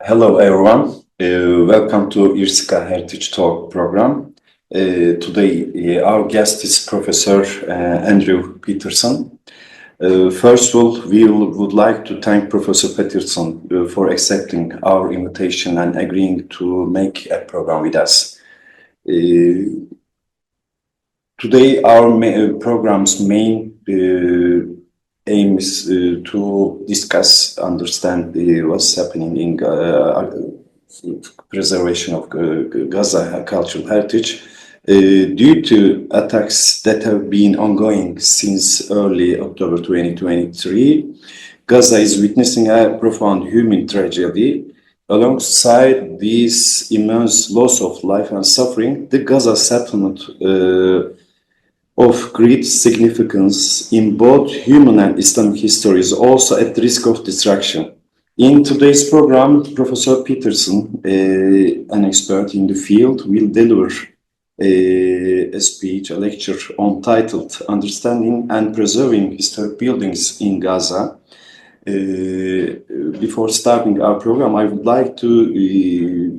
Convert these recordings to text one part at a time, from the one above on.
Hello, everyone. Welcome to IRCICA Heritage Talk program. Today, our guest is Professor Andrew Petersen. First of all, we would like to thank Professor Petersen for accepting our invitation and agreeing to make a program with us. Today, our program's main aim is to discuss, understand what's happening in preservation of Gaza cultural heritage due to attacks that have been ongoing since early October 2023. Gaza is witnessing a profound human tragedy. Alongside this immense loss of life and suffering, the Gaza settlement of great significance in both human and Islamic history is also at risk of destruction. In today's program, Professor Petersen, an expert in the field, will deliver a speech, a lecture titled Understanding and Preserving Historic Buildings in Gaza. Before starting our program, I would like to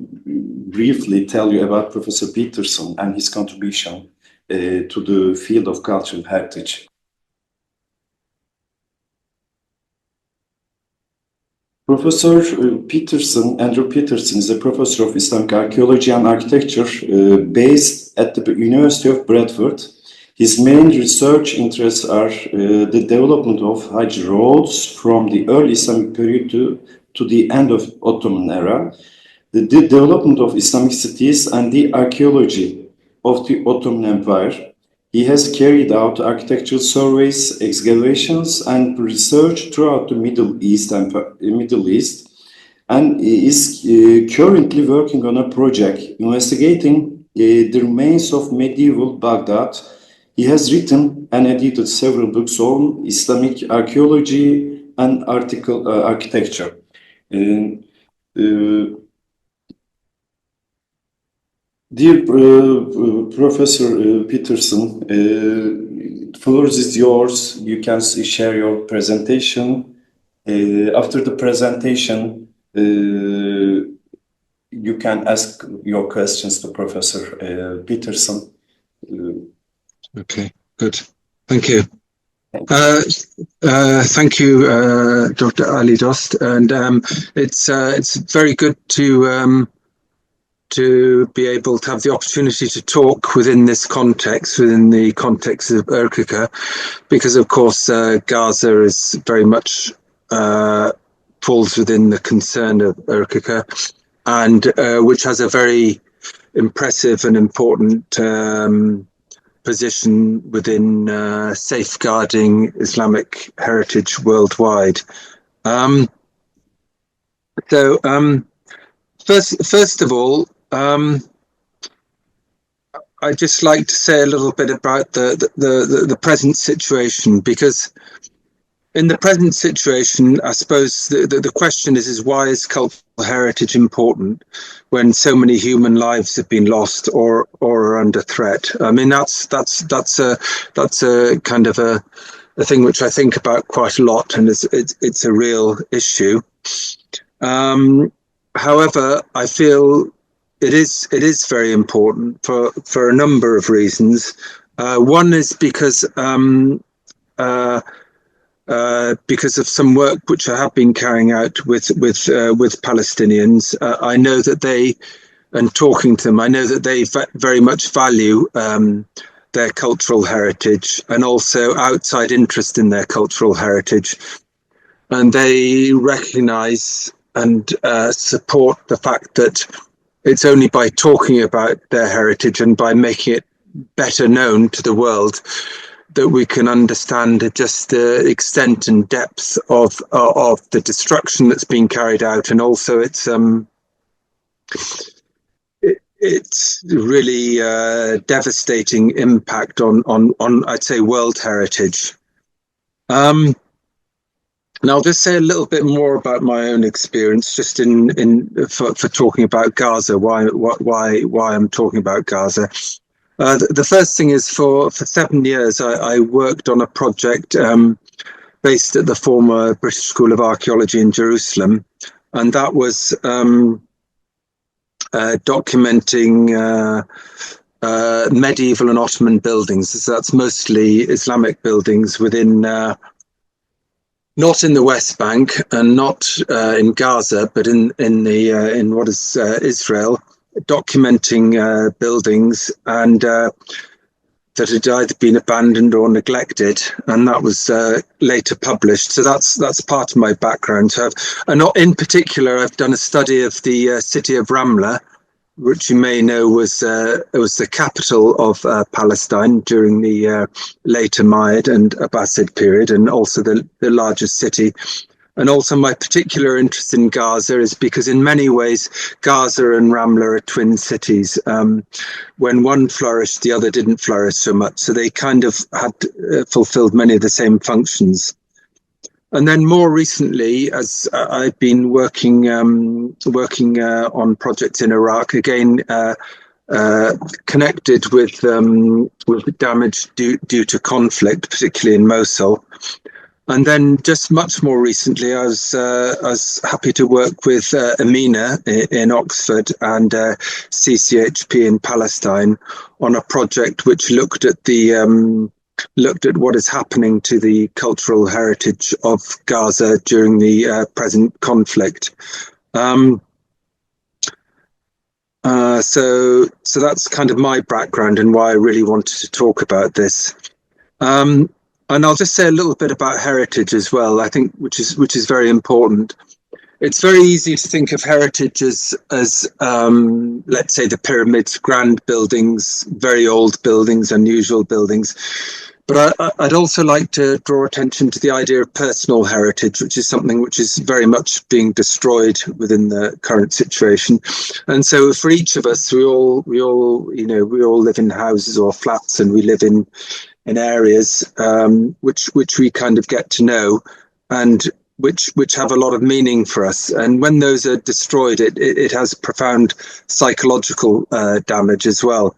briefly tell you about Professor Petersen and his contribution to the field of cultural heritage. Professor Petersen, Andrew Petersen, is a professor of Islamic Archaeology and Architecture based at the University of Bradford. His main research interests are the development of Hajj roads from the early Islamic period to the end of Ottoman era, the development of Islamic cities, and the archaeology of the Ottoman Empire. He has carried out architectural surveys, excavations, and research throughout the Middle East, and is currently working on a project investigating the remains of medieval Baghdad. He has written and edited several books on Islamic archaeology and architecture. Dear Professor Petersen, the floor is yours. You can share your presentation. After the presentation, you can ask your questions to Professor Petersen. Okay, good. Thank you. Thank you, Dr. Ali Dost, and it's very good to be able to have the opportunity to talk within this context, within the context of IRCICA, because of course Gaza is very much falls within the concern of IRCICA, and which has a very impressive and important position within safeguarding Islamic heritage worldwide. First of all, I'd just like to say a little bit about the present situation, because in the present situation, I suppose the question is why is cultural heritage important when so many human lives have been lost or are under threat? I mean, that's a kind of a thing which I think about quite a lot, and it's a real issue. However, I feel it is very important for a number of reasons. One is because of some work which I have been carrying out with Palestinians. I know that and talking to them, I know that they very much value their cultural heritage and also outside interest in their cultural heritage, and they recognise and support the fact that it's only by talking about their heritage and by making it better known to the world that we can understand just the extent and depth of the destruction that's been carried out, and also its really devastating impact on I'd say world heritage. And I'll just say a little bit more about my own experience, just for talking about Gaza. Why I'm talking about Gaza. The first thing is for 7 years I worked on a project based at the former British School of Archaeology in Jerusalem, and that was documenting medieval and Ottoman buildings. So that's mostly Islamic buildings within, not in the West Bank and not in Gaza, but in what is Israel, documenting buildings and that had either been abandoned or neglected, and that was later published. So that's part of my background. So and in particular, I've done a study of the city of Ramla, which you may know was the capital of Palestine during the later Umayyad and Abbasid period, and also the largest city. And also my particular interest in Gaza is because in many ways Gaza and Ramla are twin cities. When one flourished, the other didn't flourish so much. So they kind of had fulfilled many of the same functions. And then more recently, as I've been working on projects in Iraq, again connected with damage due to conflict, particularly in Mosul. And then just much more recently, I was happy to work with Amina in Oxford and CCHP in Palestine on a project which looked at what is happening to the cultural heritage of Gaza during the present conflict. So that's kind of my background and why I really wanted to talk about this. And I'll just say a little bit about heritage as well, I think, which is very important. It's very easy to think of heritage as let's say, the pyramids, grand buildings, very old buildings, unusual buildings. But I'd also like to draw attention to the idea of personal heritage, which is something which is very much being destroyed within the current situation. And so for each of us, we all live in houses or flats, and we live in areas which we kind of get to know and which have a lot of meaning for us. And when those are destroyed, it has profound psychological damage as well.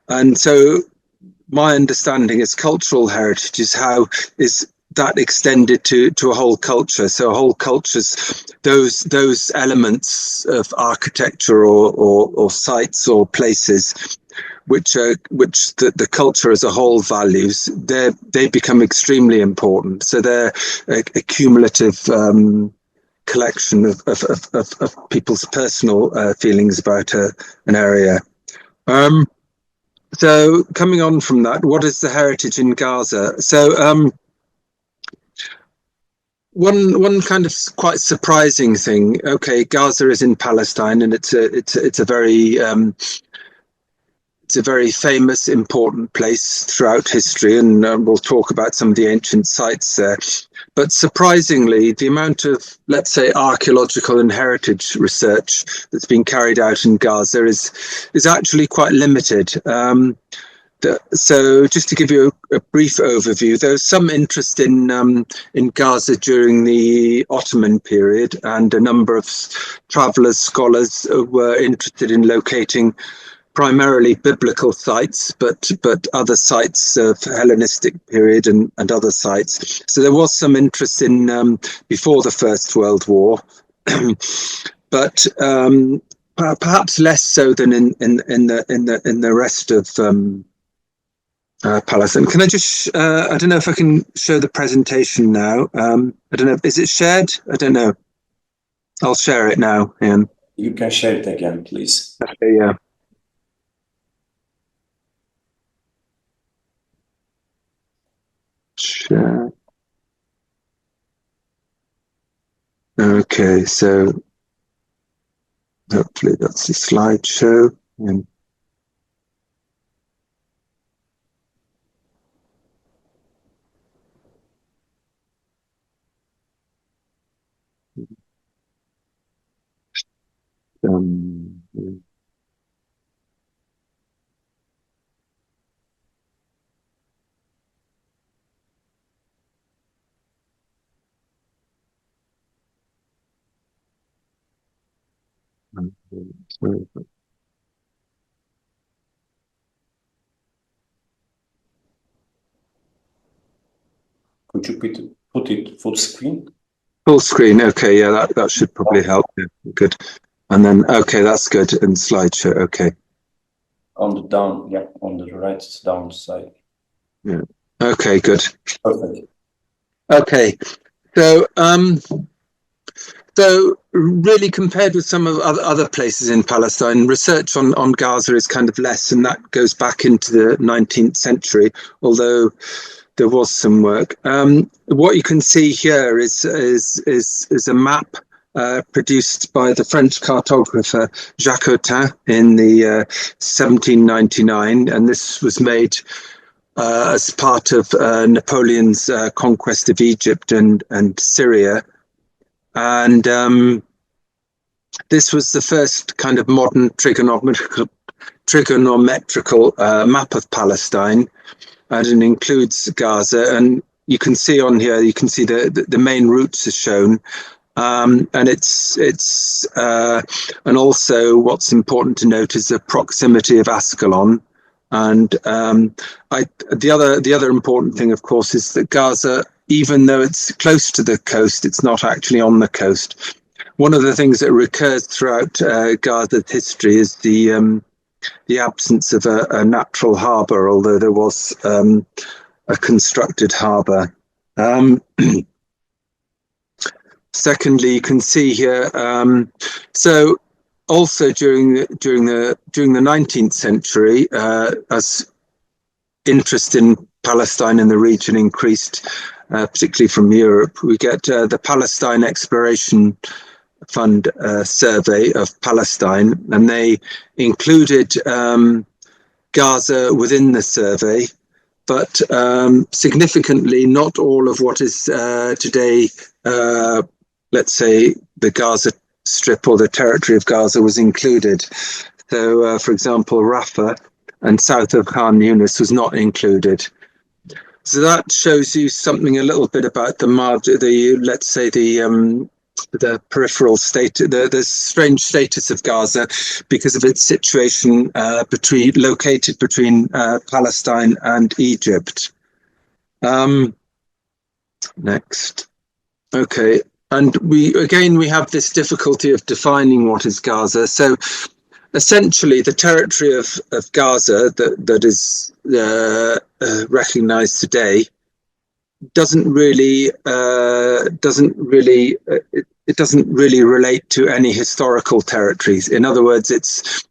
And so my understanding is cultural heritage is that extended to a whole culture. So a whole culture's those elements of architecture or sites or places which the culture as a whole values, they become extremely important. So they're a cumulative collection of people's personal feelings about an area. So coming on from that, what is the heritage in Gaza? So one kind of quite surprising thing. Okay, Gaza is in Palestine, and it's a very famous, important place throughout history, and we'll talk about some of the ancient sites there. But surprisingly, the amount of, let's say, archaeological and heritage research that's been carried out in Gaza is actually quite limited. So just to give you a brief overview, there was some interest in Gaza during the Ottoman period, and a number of travellers, scholars were interested in locating primarily biblical sites, but other sites of Hellenistic period and other sites. So there was some interest in before the First World War, but perhaps less so than in the rest of Palestine. Can I just? I don't know if I can show the presentation now. I don't know. Is it shared? I don't know. I'll share it now, Ian. You can share it again, please. Okay, yeah. Share. Okay, so hopefully that's the slideshow. And Could you put it full screen? Full screen. Okay, yeah, that should probably help. Yeah, good. And then, okay, that's good. And slideshow. Okay. On the down, yeah, on the right down side. Yeah. Okay, good. Perfect. Okay. So really compared with some of other places in Palestine, research on Gaza is kind of less, and that goes back into the 19th century, although there was some work. What you can see here is a map produced by the French cartographer Jacques Autain in the 1799, and this was made as part of Napoleon's conquest of Egypt and Syria. And this was the first kind of modern trigonometrical map of Palestine, and it includes Gaza. And you can see on here, you can see the main routes are shown, and and also what's important to note is the proximity of Ascalon. And the other important thing, of course, is that Gaza, even though it's close to the coast, it's not actually on the coast. One of the things that recurs throughout Gaza's history is the absence of a natural harbour, although there was a constructed harbour. Secondly, you can see here. So also during the 19th century, as interest in Palestine and the region increased, particularly from Europe, we get the Palestine Exploration Fund survey of Palestine, and they included Gaza within the survey, but significantly not all of what is today, let's say, the Gaza Strip or the territory of Gaza was included. So, for example, Rafah and south of Khan Yunis was not included. So that shows you something a little bit about the peripheral state, the strange status of Gaza because of its situation located between Palestine and Egypt. Next. Okay. And we have this difficulty of defining what is Gaza. So essentially the territory of Gaza that is recognized today doesn't really relate to any historical territories. In other words, it's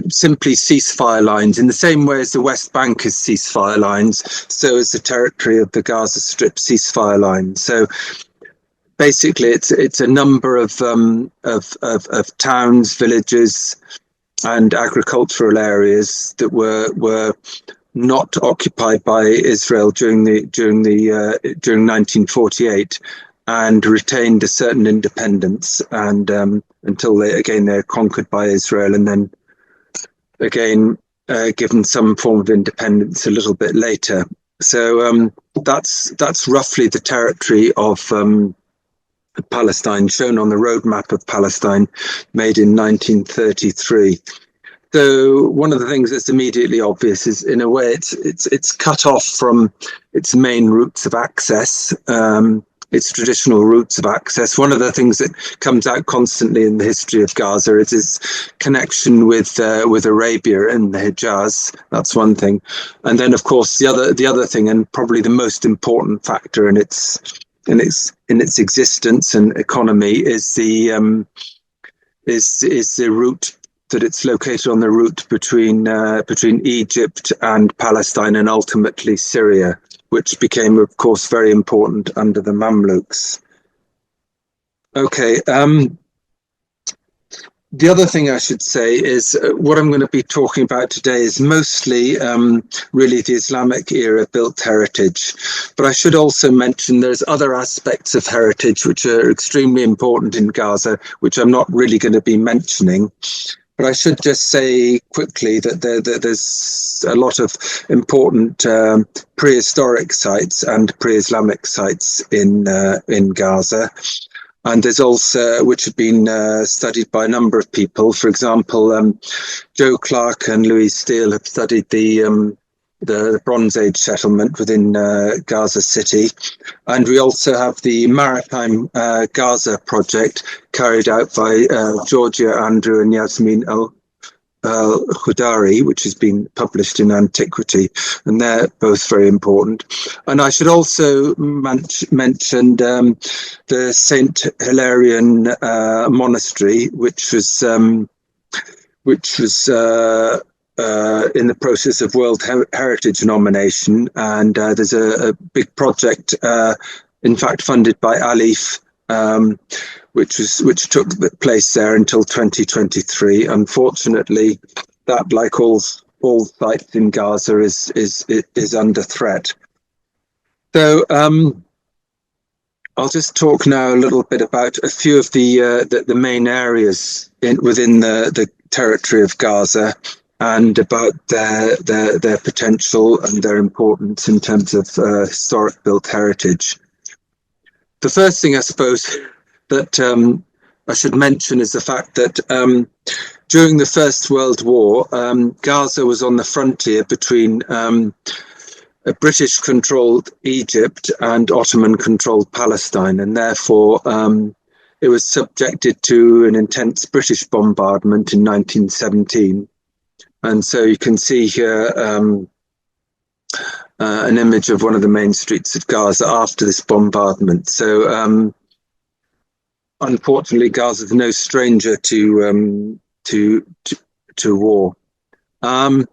simply ceasefire lines. In the same way as the West Bank is ceasefire lines, so is the territory of the Gaza Strip ceasefire lines. So basically, it's a number of towns, villages, and agricultural areas that were not occupied by Israel during 1948, and retained a certain independence, and until they're conquered by Israel, and then again given some form of independence a little bit later. So that's roughly the territory of Palestine, shown on the roadmap of Palestine, made in 1933. So one of the things that's immediately obvious is, in a way, it's cut off from its main routes of access, its traditional routes of access. One of the things that comes out constantly in the history of Gaza is its connection with Arabia and the Hajj. That's one thing, and then of course the other thing, and probably the most important factor in its existence and economy, is the route that it's located on, the route between Egypt and Palestine, and ultimately Syria, which became, of course, very important under the Mamluks. Okay. The other thing I should say is what I'm going to be talking about today is mostly really the Islamic era built heritage. But I should also mention there's other aspects of heritage which are extremely important in Gaza, which I'm not really going to be mentioning. But I should just say quickly that there's a lot of important prehistoric sites and pre-Islamic sites in Gaza. And there's also, which have been studied by a number of people. For example, Joe Clark and Louise Steele have studied the the Bronze Age settlement within Gaza City. And we also have the Maritime Gaza project carried out by Georgia Andrew and Yasmin Khudari, which has been published in Antiquity, and they're both very important. And I should also mention the Saint Hilarion Monastery, which was in the process of World Heritage nomination, and there's a big project, in fact, funded by Alif, which took place there until 2023. Unfortunately, that, like all sites in Gaza, is under threat. So I'll just talk now a little bit about a few of the main areas within the territory of Gaza, and about their potential and their importance in terms of historic built heritage. The first thing, I suppose, that I should mention is the fact that during the First World War, Gaza was on the frontier between British-controlled Egypt and Ottoman-controlled Palestine, and therefore it was subjected to an intense British bombardment in 1917. And so you can see here an image of one of the main streets of Gaza after this bombardment. So unfortunately, Gaza is no stranger to war. And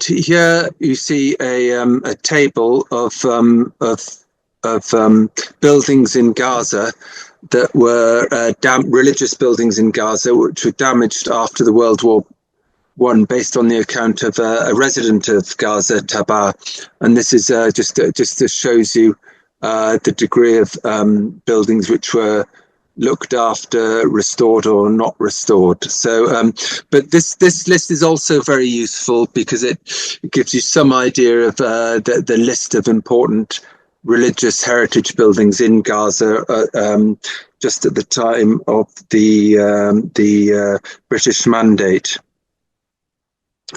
here you see a table of buildings in Gaza that were religious buildings in Gaza, which were damaged after the World War I, based on the account of a resident of Gaza, Taba. And this is just shows you the degree of buildings which were looked after, restored or not restored. So, but this list is also very useful because it gives you some idea of the list of important religious heritage buildings in Gaza just at the time of the British Mandate.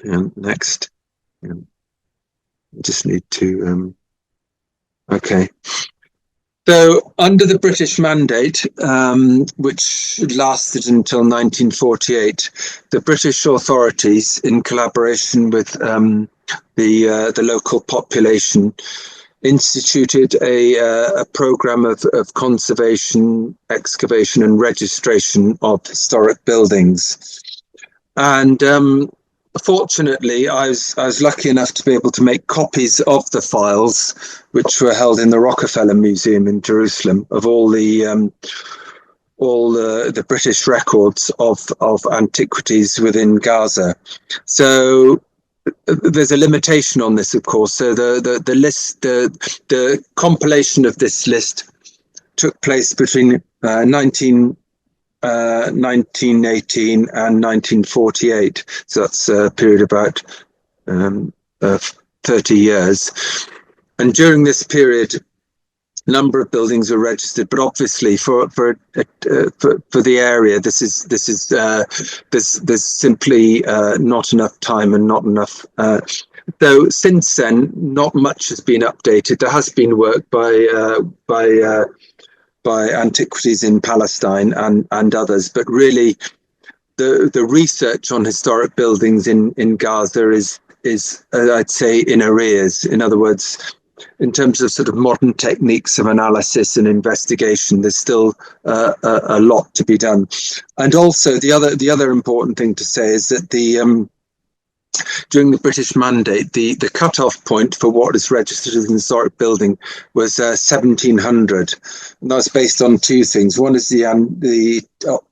Next. Just need to. Okay. So, under the British Mandate, which lasted until 1948, the British authorities, in collaboration with the local population, instituted a program of conservation, excavation, and registration of historic buildings. And fortunately, I was lucky enough to be able to make copies of the files, which were held in the Rockefeller Museum in Jerusalem, of all the British records of antiquities within Gaza. So there's a limitation on this, of course. So the list, the compilation of this list took place between 1918 and 1948. So that's a period about 30 years. And during this period, a number of buildings were registered, but obviously for the area, there's simply not enough time and not enough. Though since then, not much has been updated. There has been work by Antiquities in Palestine and others, but really the research on historic buildings in Gaza is I'd say in arrears. In other words, in terms of sort of modern techniques of analysis and investigation, there's still a lot to be done. And also the other important thing to say is that during the British Mandate, the cut-off point for what is registered as an historic building was 1700. And that was based on two things. One is the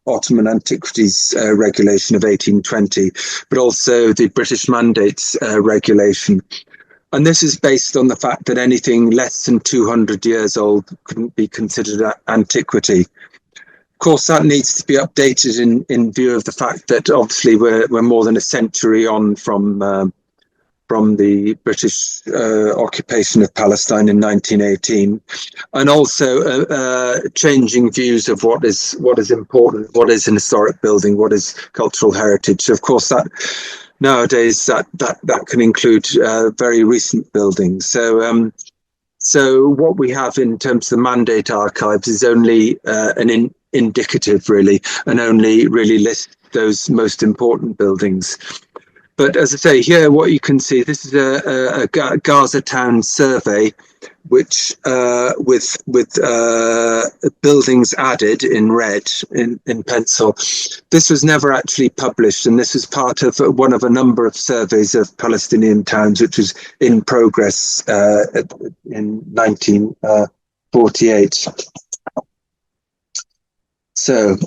Ottoman Antiquities Regulation of 1820, but also the British Mandate's regulation. And this is based on the fact that anything less than 200 years old couldn't be considered antiquity. Of course, that needs to be updated in view of the fact that obviously we're more than a century on from the British occupation of Palestine in 1918, and also changing views of what is important, what is an historic building, what is cultural heritage. Of course, that nowadays that can include very recent buildings. So what we have in terms of the mandate archives is only an indicative, really, and only really lists those most important buildings. But as I say, here what you can see, this is a Gaza town survey, which with buildings added in red in pencil. This was never actually published, and this was part of one of a number of surveys of Palestinian towns, which was in progress in 1948. So.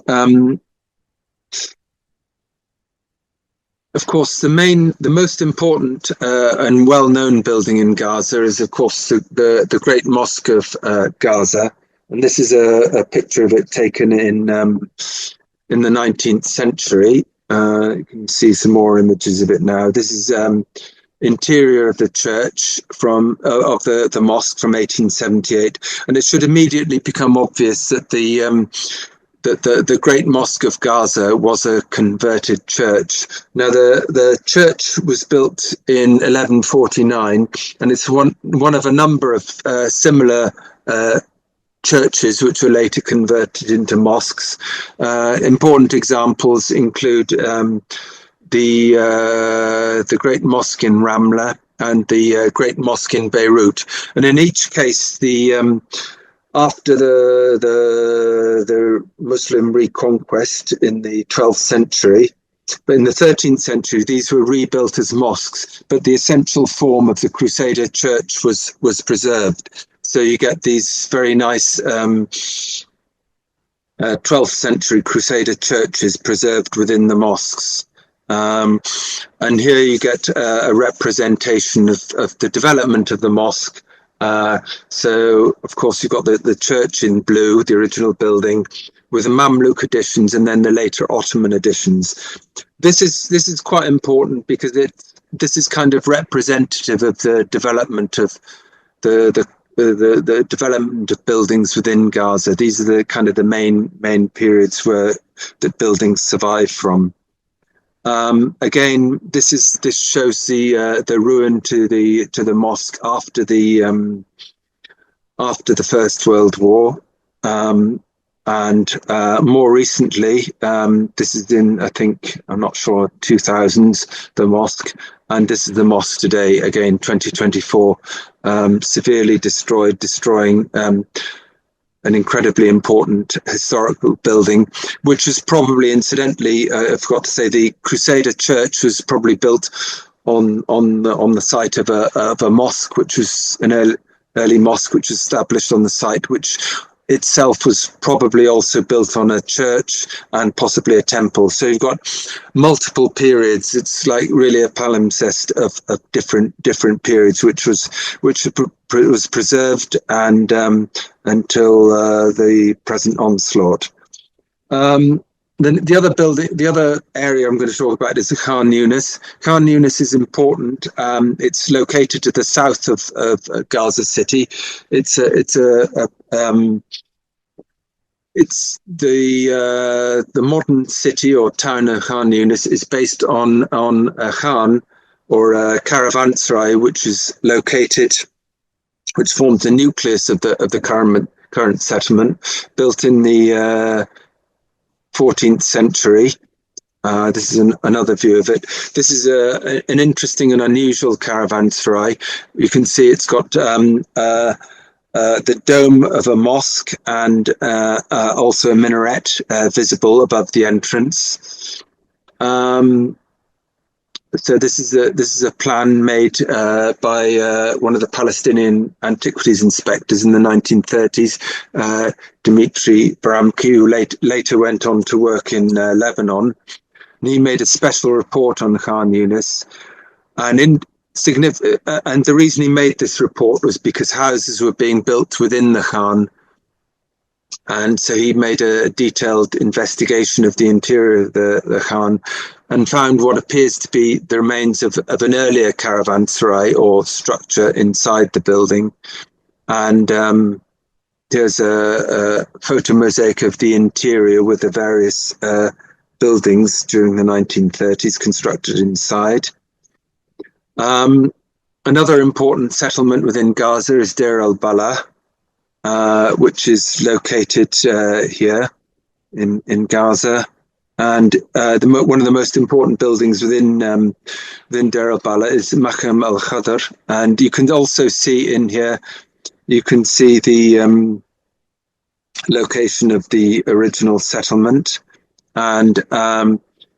Of course, the most important and well-known building in Gaza is, of course, the Great Mosque of Gaza, and this is a picture of it taken in the 19th century. You can see some more images of it now. This is interior of the church of the mosque from 1878, and it should immediately become obvious that the Great Mosque of Gaza was a converted church. Now, the church was built in 1149, and it's one of a number of similar churches which were later converted into mosques. Important examples include the Great Mosque in Ramla and the Great Mosque in Beirut. And in each case, after the Muslim reconquest in the 12th century, but in the 13th century, these were rebuilt as mosques, but the essential form of the Crusader church was preserved. So you get these very nice 12th century Crusader churches preserved within the mosques. And here you get a representation of the development of the mosque. So, of course, you've got the church in blue, the original building, with the Mamluk additions and then the later Ottoman additions. This is quite important because this is kind of representative of the development of the development of buildings within Gaza. These are the kind of the main periods where the buildings survive from. Again, this shows the ruin to the mosque after the First World War, and more recently, this is in, I think, I'm not sure, 2000s, the mosque, and this is the mosque today, again 2024, severely destroying an incredibly important historical building, which was probably, incidentally, I forgot to say, the Crusader church was probably built on the site of a mosque, which was an early mosque, which was established on the site, which itself was probably also built on a church and possibly a temple. So you've got multiple periods. It's like really a palimpsest of different periods, which was preserved and until the present onslaught. Then the other area I'm going to talk about is Khan Yunis. Khan Yunis is important. It's located to the south of Gaza City. It's the modern city or town of Khan Yunis is based on a Khan or a caravanserai, which is located, which forms the nucleus of the current settlement, built in the 14th century. This is another view of it. This is an interesting and unusual caravanserai. You can see it's got the dome of a mosque and also a minaret visible above the entrance. So this is a plan made by one of the Palestinian antiquities inspectors in the 1930s, Dmitry Baramki, who later went on to work in Lebanon. And he made a special report on Khan Yunis, and the reason he made this report was because houses were being built within the Khan. And so he made a detailed investigation of the interior of the Khan and found what appears to be the remains of an earlier caravanserai or structure inside the building. And there's a photo mosaic of the interior with the various buildings during the 1930s constructed inside. Another important settlement within Gaza is Deir al-Balah, which is located here in Gaza. And one of the most important buildings within Deir al-Balah is Maqam al-Khadr. And you can also see in here, you can see the location of the original settlement. And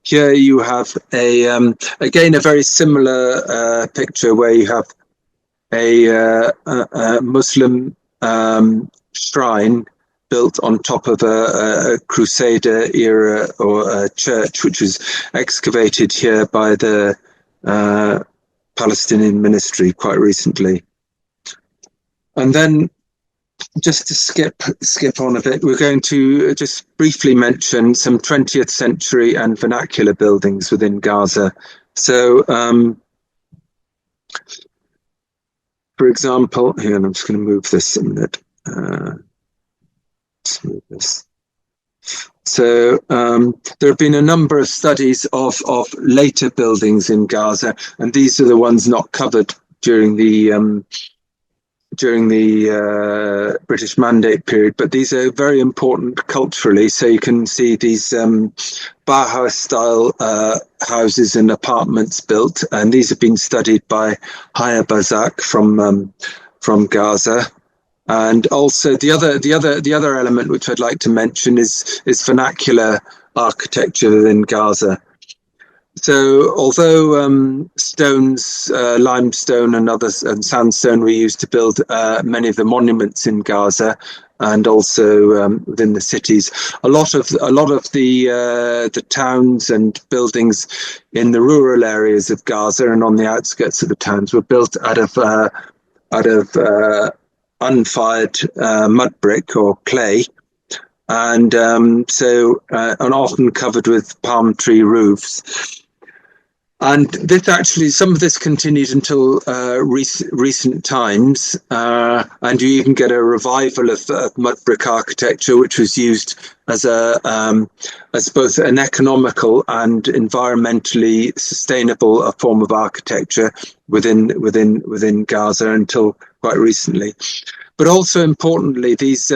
here you have again a very similar picture where you have a Muslim shrine built on top of a Crusader era or a church, which was excavated here by the Palestinian ministry quite recently. And then, just to skip on a bit, we're going to just briefly mention some 20th century and vernacular buildings within Gaza. So, for example, here, and I'm just going to move this a minute. Let's move this. So there have been a number of studies of later buildings in Gaza, and these are the ones not covered during the British Mandate period, but these are very important culturally. So you can see these Bauhaus-style houses and apartments built, and these have been studied by Haya Bazak from Gaza. And also the other element which I'd like to mention is vernacular architecture within Gaza. So although stones, limestone and sandstone were used to build many of the monuments in Gaza and also within the cities, a lot of the towns and buildings in the rural areas of Gaza and on the outskirts of the towns were built out of unfired mud brick or clay, and and often covered with palm tree roofs. And this actually, some of this continued until recent times, and you even get a revival of mud brick architecture, which was used as as both an economical and environmentally sustainable form of architecture within Gaza until quite recently. But also importantly, these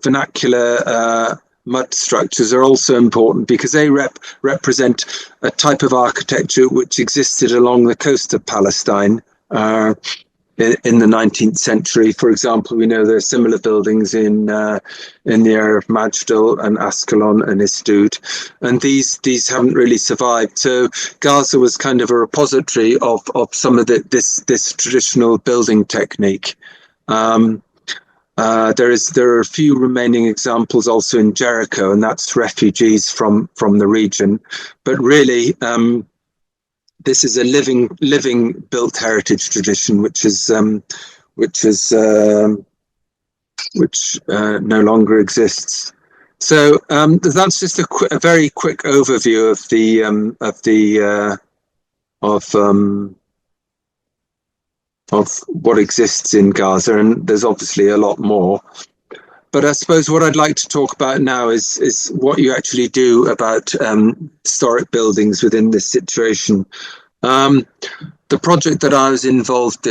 vernacular mud structures are also important because they represent a type of architecture which existed along the coast of Palestine in the 19th century. For example, we know there are similar buildings in the area of Majdal and Ascalon and Istud, and these haven't really survived. So Gaza was kind of a repository of some of this traditional building technique. There are a few remaining examples also in Jericho, and that's refugees from the region. But really, this is a living built heritage tradition, which no longer exists. So that's just a very quick overview of what exists in Gaza, and there's obviously a lot more. But I suppose what I'd like to talk about now is what you actually do about historic buildings within this situation. The project that I was involved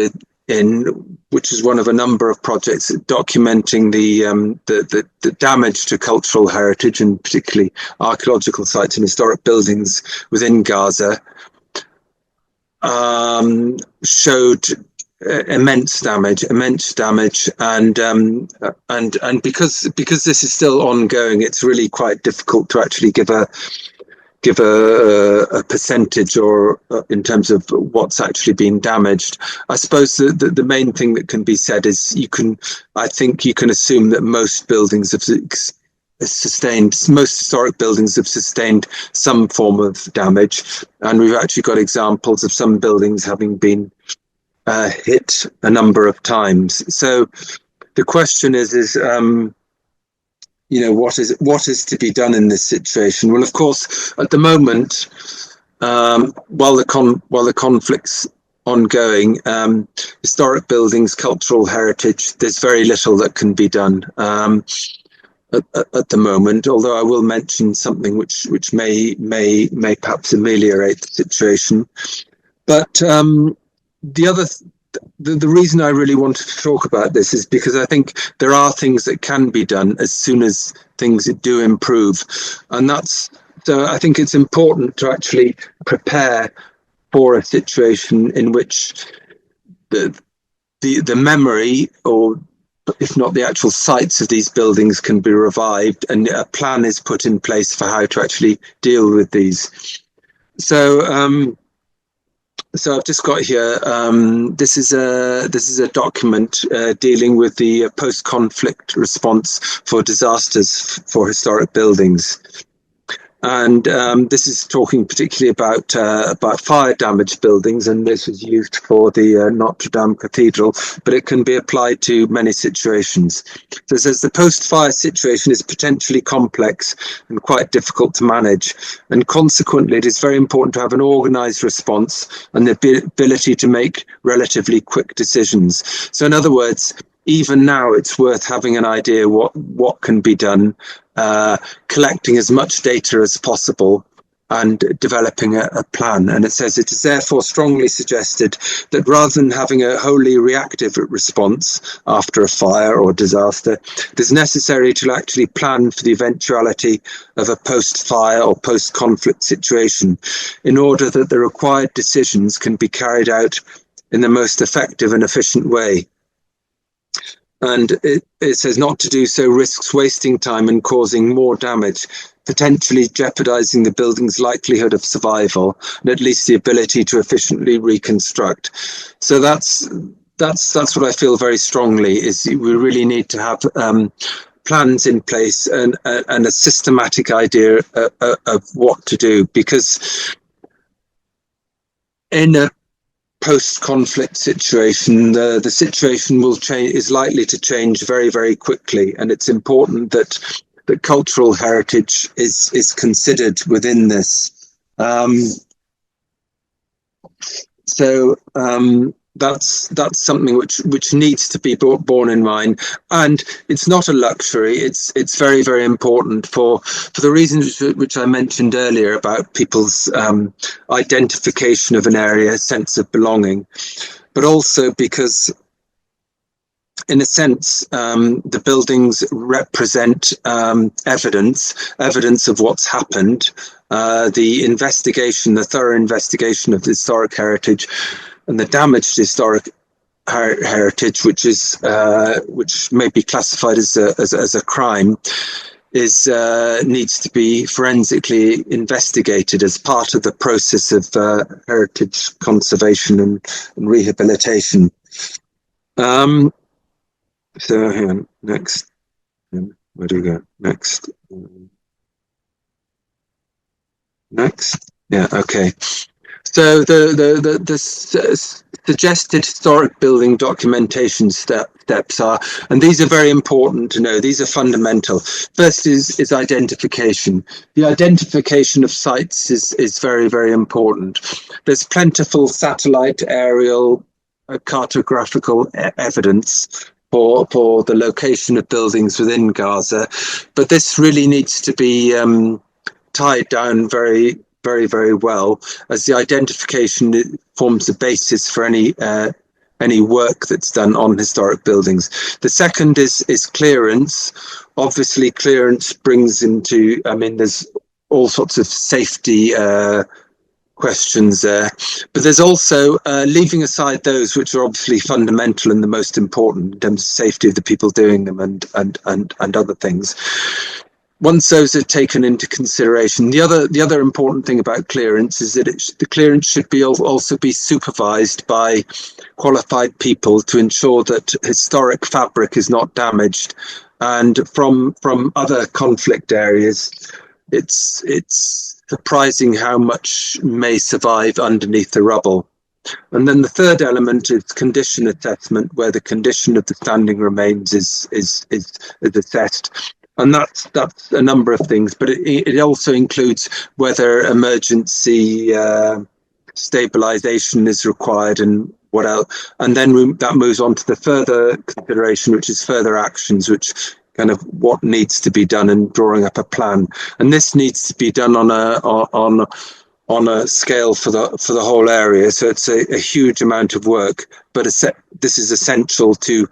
in, which is one of a number of projects documenting the damage to cultural heritage and particularly archaeological sites and historic buildings within Gaza, showed immense damage, and because this is still ongoing, it's really quite difficult to actually give a percentage or in terms of what's actually been damaged. I suppose the main thing that can be said is I think you can assume that most buildings have most historic buildings have sustained some form of damage, and we've actually got examples of some buildings having been hit a number of times. So the question is what is to be done in this situation? Well, of course, at the moment, while the conflict's ongoing, historic buildings, cultural heritage, there's very little that can be done. at the moment, although I will mention something which may perhaps ameliorate the situation. But the reason I really wanted to talk about this is because I think there are things that can be done as soon as things do improve, and so I think it's important to actually prepare for a situation in which the memory, or if not the actual sites of these buildings, can be revived, and a plan is put in place for how to actually deal with these. So I've just got here. This is a document dealing with the post-conflict response for disasters for historic buildings. And this is talking particularly about fire-damaged buildings, and this was used for the Notre Dame Cathedral, but it can be applied to many situations. So it says the post-fire situation is potentially complex and quite difficult to manage, and consequently it is very important to have an organised response and the ability to make relatively quick decisions. So in other words, even now it's worth having an idea what can be done, collecting as much data as possible and developing a plan. And it says it is therefore strongly suggested that rather than having a wholly reactive response after a fire or disaster, it is necessary to actually plan for the eventuality of a post-fire or post-conflict situation in order that the required decisions can be carried out in the most effective and efficient way. And it says not to do so risks wasting time and causing more damage, potentially jeopardizing the building's likelihood of survival and at least the ability to efficiently reconstruct. So that's what I feel very strongly, is we really need to have plans in place and a systematic idea of what to do, because in a post-conflict situation, the situation is likely to change very, very quickly, and it's important that cultural heritage is considered within this. That's something which needs to be borne in mind, and it's not a luxury. It's very, very important for the reasons which I mentioned earlier about people's identification of an area, sense of belonging, but also because, in a sense, the buildings represent evidence of what's happened. The thorough investigation of the historic heritage and the damaged historic heritage, which may be classified as a crime, needs to be forensically investigated as part of the process of heritage conservation and rehabilitation. So hang on, next. Where do we go? Next. Next. Yeah. Okay. So the suggested historic building documentation steps are, and these are very important to know, these are fundamental. First is identification. The identification of sites is very, very important. There's plentiful satellite, aerial, cartographical evidence for the location of buildings within Gaza, but this really needs to be tied down very, very, very well, as the identification forms the basis for any work that's done on historic buildings. The second is clearance. Obviously, clearance brings into, there's all sorts of safety questions there, but there's also leaving aside those which are obviously fundamental and the most important in terms of safety of the people doing them and other things. Once those are taken into consideration, the other important thing about clearance is that the clearance should also be supervised by qualified people to ensure that historic fabric is not damaged. And from other conflict areas, it's surprising how much may survive underneath the rubble. And then the third element is condition assessment, where the condition of the standing remains is assessed. And that's a number of things, but it also includes whether emergency stabilization is required and what else. And then that moves on to the further consideration, which is further actions, which kind of what needs to be done and drawing up a plan. And this needs to be done on a scale for the whole area. So it's a huge amount of work, but this is essential to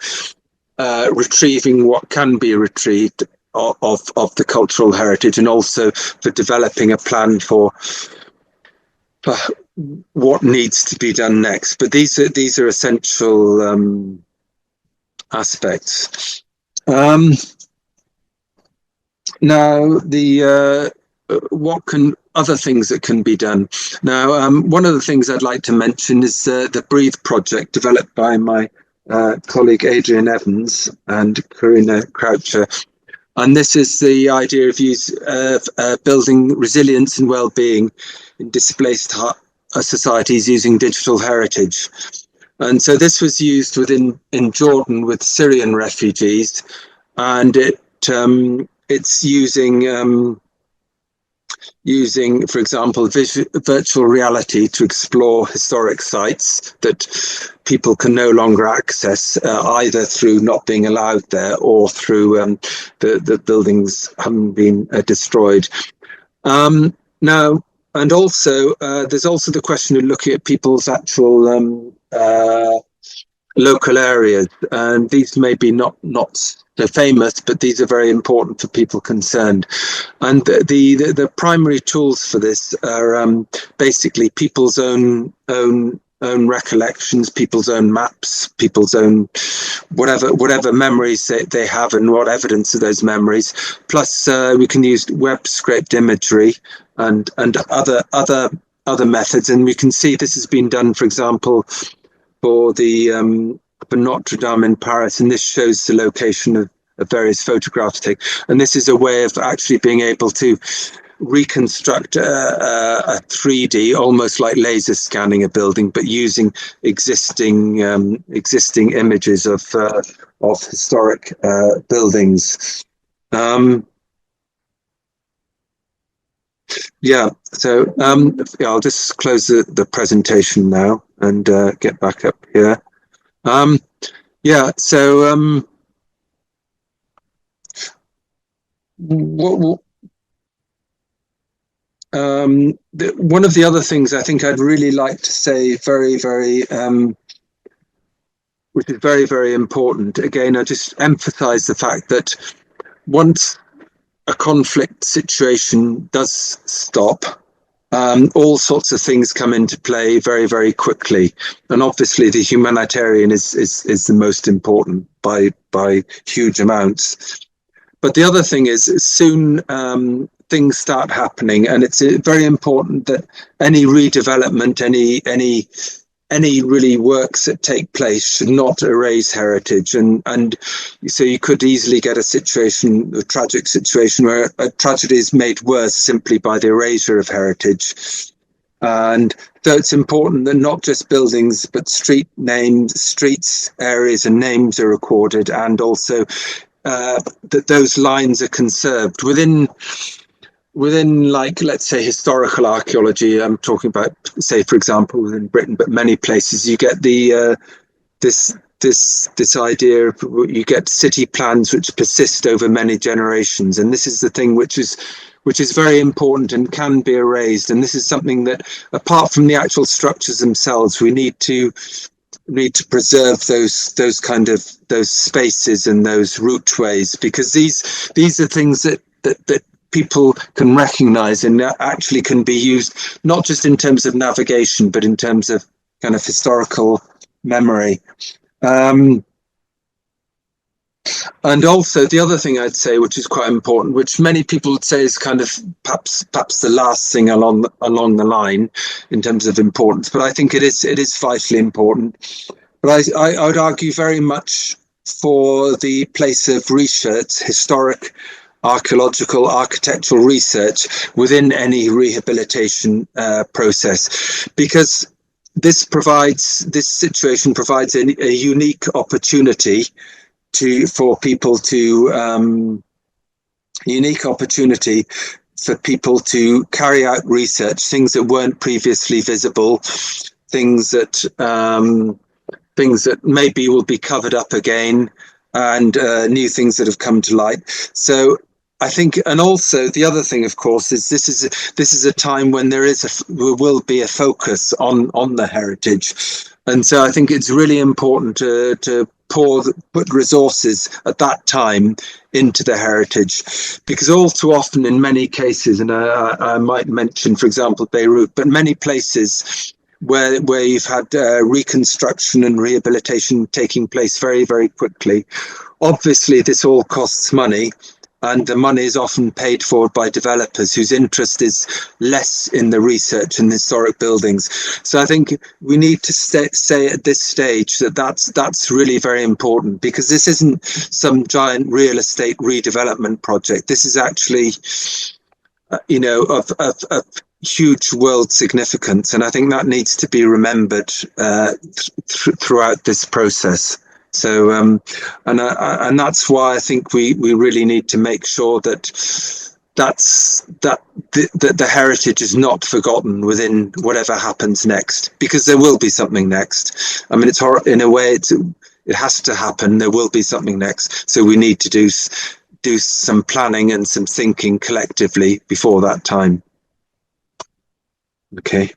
retrieving what can be retrieved of the cultural heritage, and also for developing a plan for what needs to be done next. But these are essential aspects. Now, other things that can be done. Now, one of the things I'd like to mention is the Breathe project developed by my colleague Adrian Evans and Karina Croucher. And this is the idea of building resilience and well-being in displaced societies using digital heritage. And so this was used in Jordan with Syrian refugees, and it's using, for example, virtual reality to explore historic sites that people can no longer access, either through not being allowed there or through the buildings having been destroyed. Now, and also, there's also the question of looking at people's actual local areas, and these may be not so famous, but these are very important for people concerned. And the primary tools for this are basically people's own recollections, people's own maps, people's own whatever memories they have, and what evidence of those memories. Plus, we can use web scraped imagery and other methods, and we can see this has been done, for example, for Notre Dame in Paris, and this shows the location of various photographs taken. And this is a way of actually being able to reconstruct a 3D, almost like laser scanning a building, but using existing images of historic buildings. So I'll just close the presentation now and get back up here. One of the other things I think I'd really like to say, which is very, very important. Again, I just emphasize the fact that once a conflict situation does stop, all sorts of things come into play very, very quickly. And obviously the humanitarian is the most important by huge amounts. But the other thing is soon things start happening, and it's very important that any redevelopment, any really works that take place should not erase heritage. And so you could easily get a tragic situation where a tragedy is made worse simply by the erasure of heritage. And so it's important that not just buildings, but street names, streets, areas and names are recorded, and also that those lines are conserved within, like, let's say, historical archaeology. I'm talking about, say, for example, within Britain, but many places you get this idea of, you get city plans which persist over many generations, and this is the thing which is very important and can be erased. And this is something that, apart from the actual structures themselves, we need to preserve those spaces and those routeways, because these are things that people can recognize and actually can be used not just in terms of navigation, but in terms of kind of historical memory. And also the other thing I'd say, which is quite important, which many people would say is kind of perhaps the last thing along the line in terms of importance, but I think it is vitally important. But I would argue very much for the place of research, historic, archaeological, architectural research within any rehabilitation process, because this situation provides a unique opportunity for people to carry out research, things that weren't previously visible, things that maybe will be covered up again, and new things that have come to light. So I think, and also the other thing, of course, is this is a time when there will be a focus on the heritage, and so I think it's really important to put resources at that time into the heritage, because all too often, in many cases, and I might mention, for example, Beirut, but many places where you've had reconstruction and rehabilitation taking place very, very quickly. Obviously, this all costs money, and the money is often paid for by developers whose interest is less in the research and historic buildings. So I think we need to say at this stage that that's really very important, because this isn't some giant real estate redevelopment project. This is actually, of huge world significance, and I think that needs to be remembered throughout this process. So, and that's why I think we really need to make sure that the heritage is not forgotten within whatever happens next, because there will be something next. I mean, it's in a way it has to happen. There will be something next, so we need to do some planning and some thinking collectively before that time. Okay.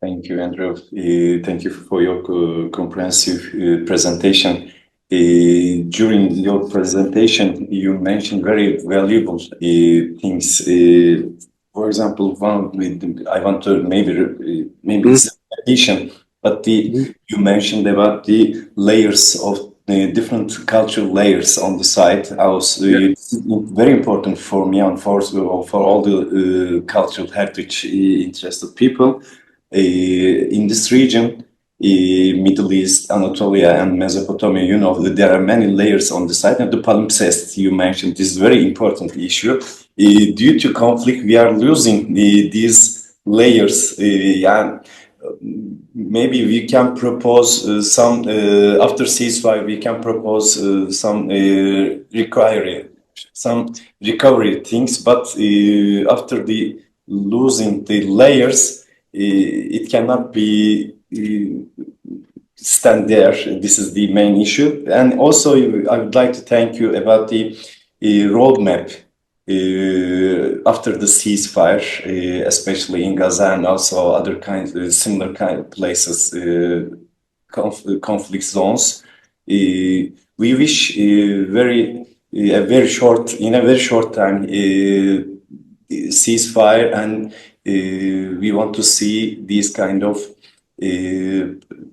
Thank you, Andrew. Thank you for your comprehensive presentation. During your presentation, you mentioned very valuable things. For example, I want to maybe it's an addition, but you mentioned about the layers of the different cultural layers on the site. It's very important for me and for all the cultural heritage interested people in this region, Middle East, Anatolia, and Mesopotamia. There are many layers on the site, and the palimpsest you mentioned is a very important issue. Due to conflict, we are losing these layers. Maybe we can propose some after ceasefire. We can propose some recovery things, but after the losing the layers, it cannot be stand there. This is the main issue. And also, I would like to thank you about the roadmap after the ceasefire, especially in Gaza and also other similar kind of places, conflict zones. We wish in a very short time ceasefire, and we want to see these kind of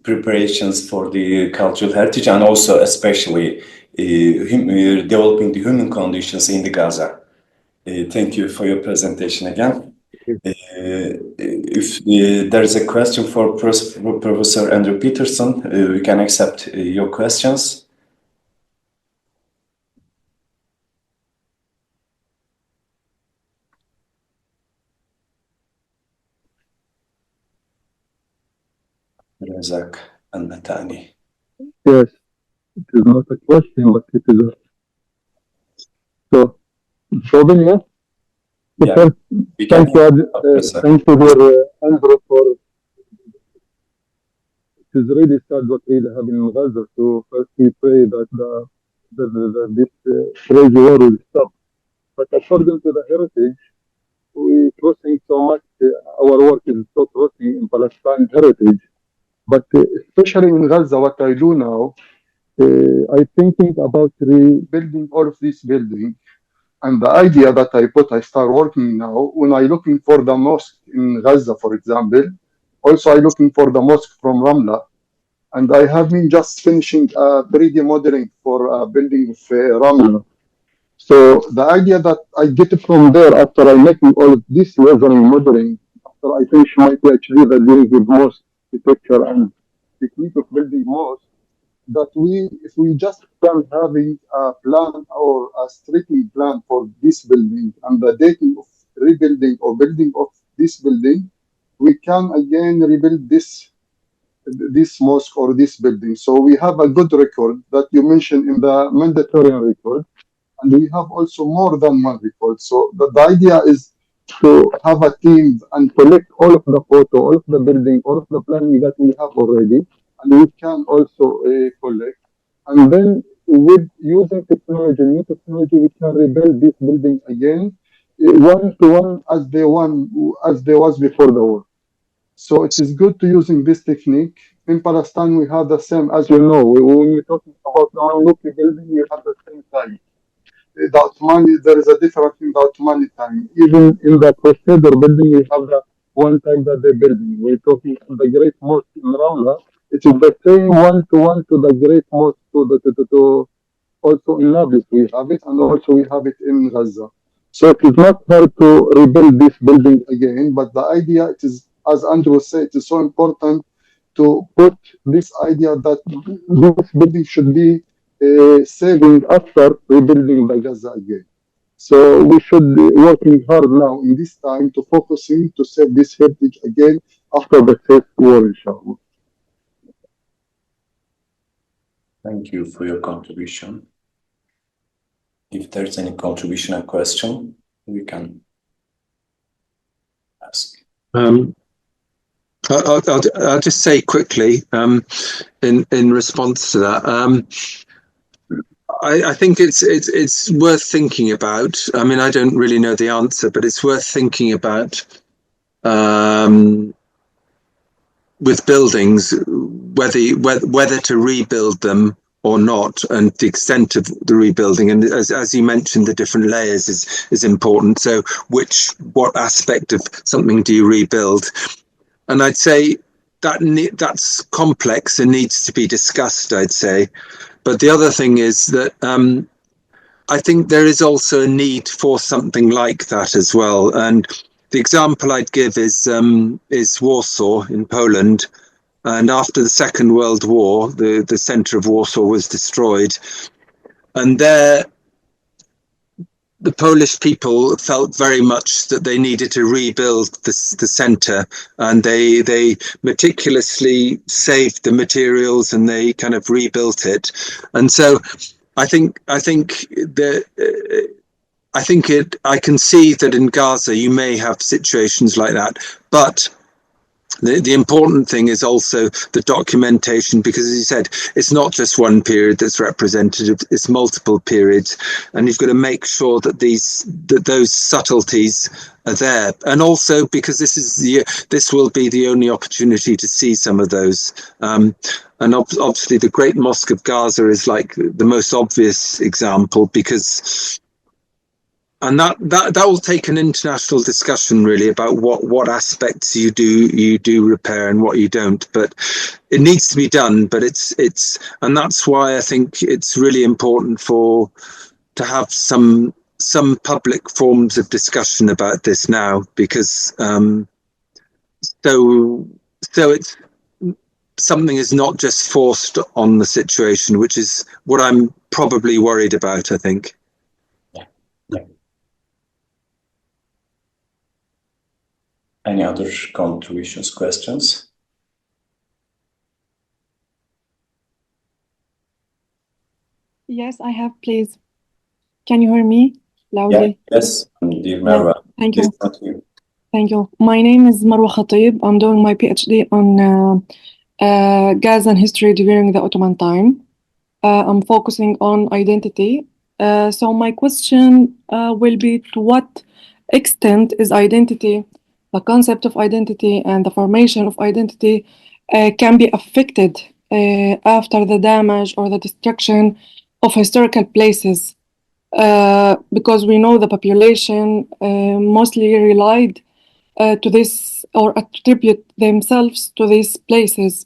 preparations for the cultural heritage, and also especially developing the human conditions in the Gaza. Thank you for your presentation again. If there is a question for Professor Andrew Petersen, we can accept your questions. Razak Al-Matani. Yes, it is not a question, but it is a... So, Shobin, yeah? Yeah. Thank you, dear Andrew, for... It is really sad what really happened in Gaza. So first we pray that this crazy war will stop. But according to the heritage, we trusting so much, our work is so trusting in Palestine heritage. But especially in Gaza, what I do now, I'm thinking about rebuilding all of these buildings. And the idea that I start working now, when I'm looking for the mosque in Gaza, for example, also I'm looking for the mosque from Ramla. And I have been just finishing 3D modeling for a building of Ramla. So the idea that I get it from there after I'm making all of this weathering modeling, after I finish my PhD, the dealing with mosque architecture and technique of building mosque, that if we just can having a plan or a striking plan for this building and the dating of rebuilding or building of this building, we can again rebuild this mosque or this building. So we have a good record that you mentioned in the mandatory record, and we have also more than one record. So the idea is to have a team and collect all of the photo, all of the building, all of the planning that we have already, and we can also collect. And then with using technology, new technology, we can rebuild this building again, one to one as they was before the war. So it is good to using this technique. In Palestine, we have the same, as you know, when we're talking about the Mamluki building, we have the same time. The Ottomani, there is a difference in the Ottomani time. Even in the Crusader building, we have the one time that they're building. We're talking about the Great Mosque in Ramla. It is the same one to the Great Mosque to also in Nablus we have it, and also we have it in Gaza. So it is not hard to rebuild this building again, but the idea, it is, as Andrew said, it is so important to put this idea that this building should be saving after rebuilding the Gaza again. So we should be working hard now in this time to focusing to save this heritage again after the first war, inshallah. Thank you for your contribution. If there's any contribution or question, we can ask. I'll just say quickly in response to that. I think it's worth thinking about. I mean, I don't really know the answer, but it's worth thinking about with buildings whether to rebuild them or not, and the extent of the rebuilding. And as you mentioned, the different layers is important. So what aspect of something do you rebuild? And I'd say that's complex and needs to be discussed, I'd say. But the other thing is that I think there is also a need for something like that as well. And the example I'd give is Warsaw in Poland. And after the Second World War, the centre of Warsaw was destroyed. And there, the Polish people felt very much that they needed to rebuild the centre, and they meticulously saved the materials and they kind of rebuilt it. And so I can see that in Gaza you may have situations like that, but the important thing is also the documentation, because as you said, it's not just one period that's representative, it's multiple periods, and you've got to make sure that those subtleties are there. And also because this will be the only opportunity to see some of those. And obviously the Great Mosque of Gaza is like the most obvious example, because and that will take an international discussion really about what aspects you do repair and what you don't. But it needs to be done. But it's and that's why I think it's really important to have some public forms of discussion about this now, because so it's something is not just forced on the situation, which is what I'm probably worried about, I think. Any other contributions, questions? Yes, I have, please. Can you hear me loudly? Yes, dear Marwa. Yeah, thank you. You. Thank you. My name is Marwa Khatib. I'm doing my PhD on Gazan history during the Ottoman time. I'm focusing on identity. So my question will be, to what extent is identity, the concept of identity and the formation of identity can be affected after the damage or the destruction of historical places? Because we know the population mostly relied to this, or attribute themselves to these places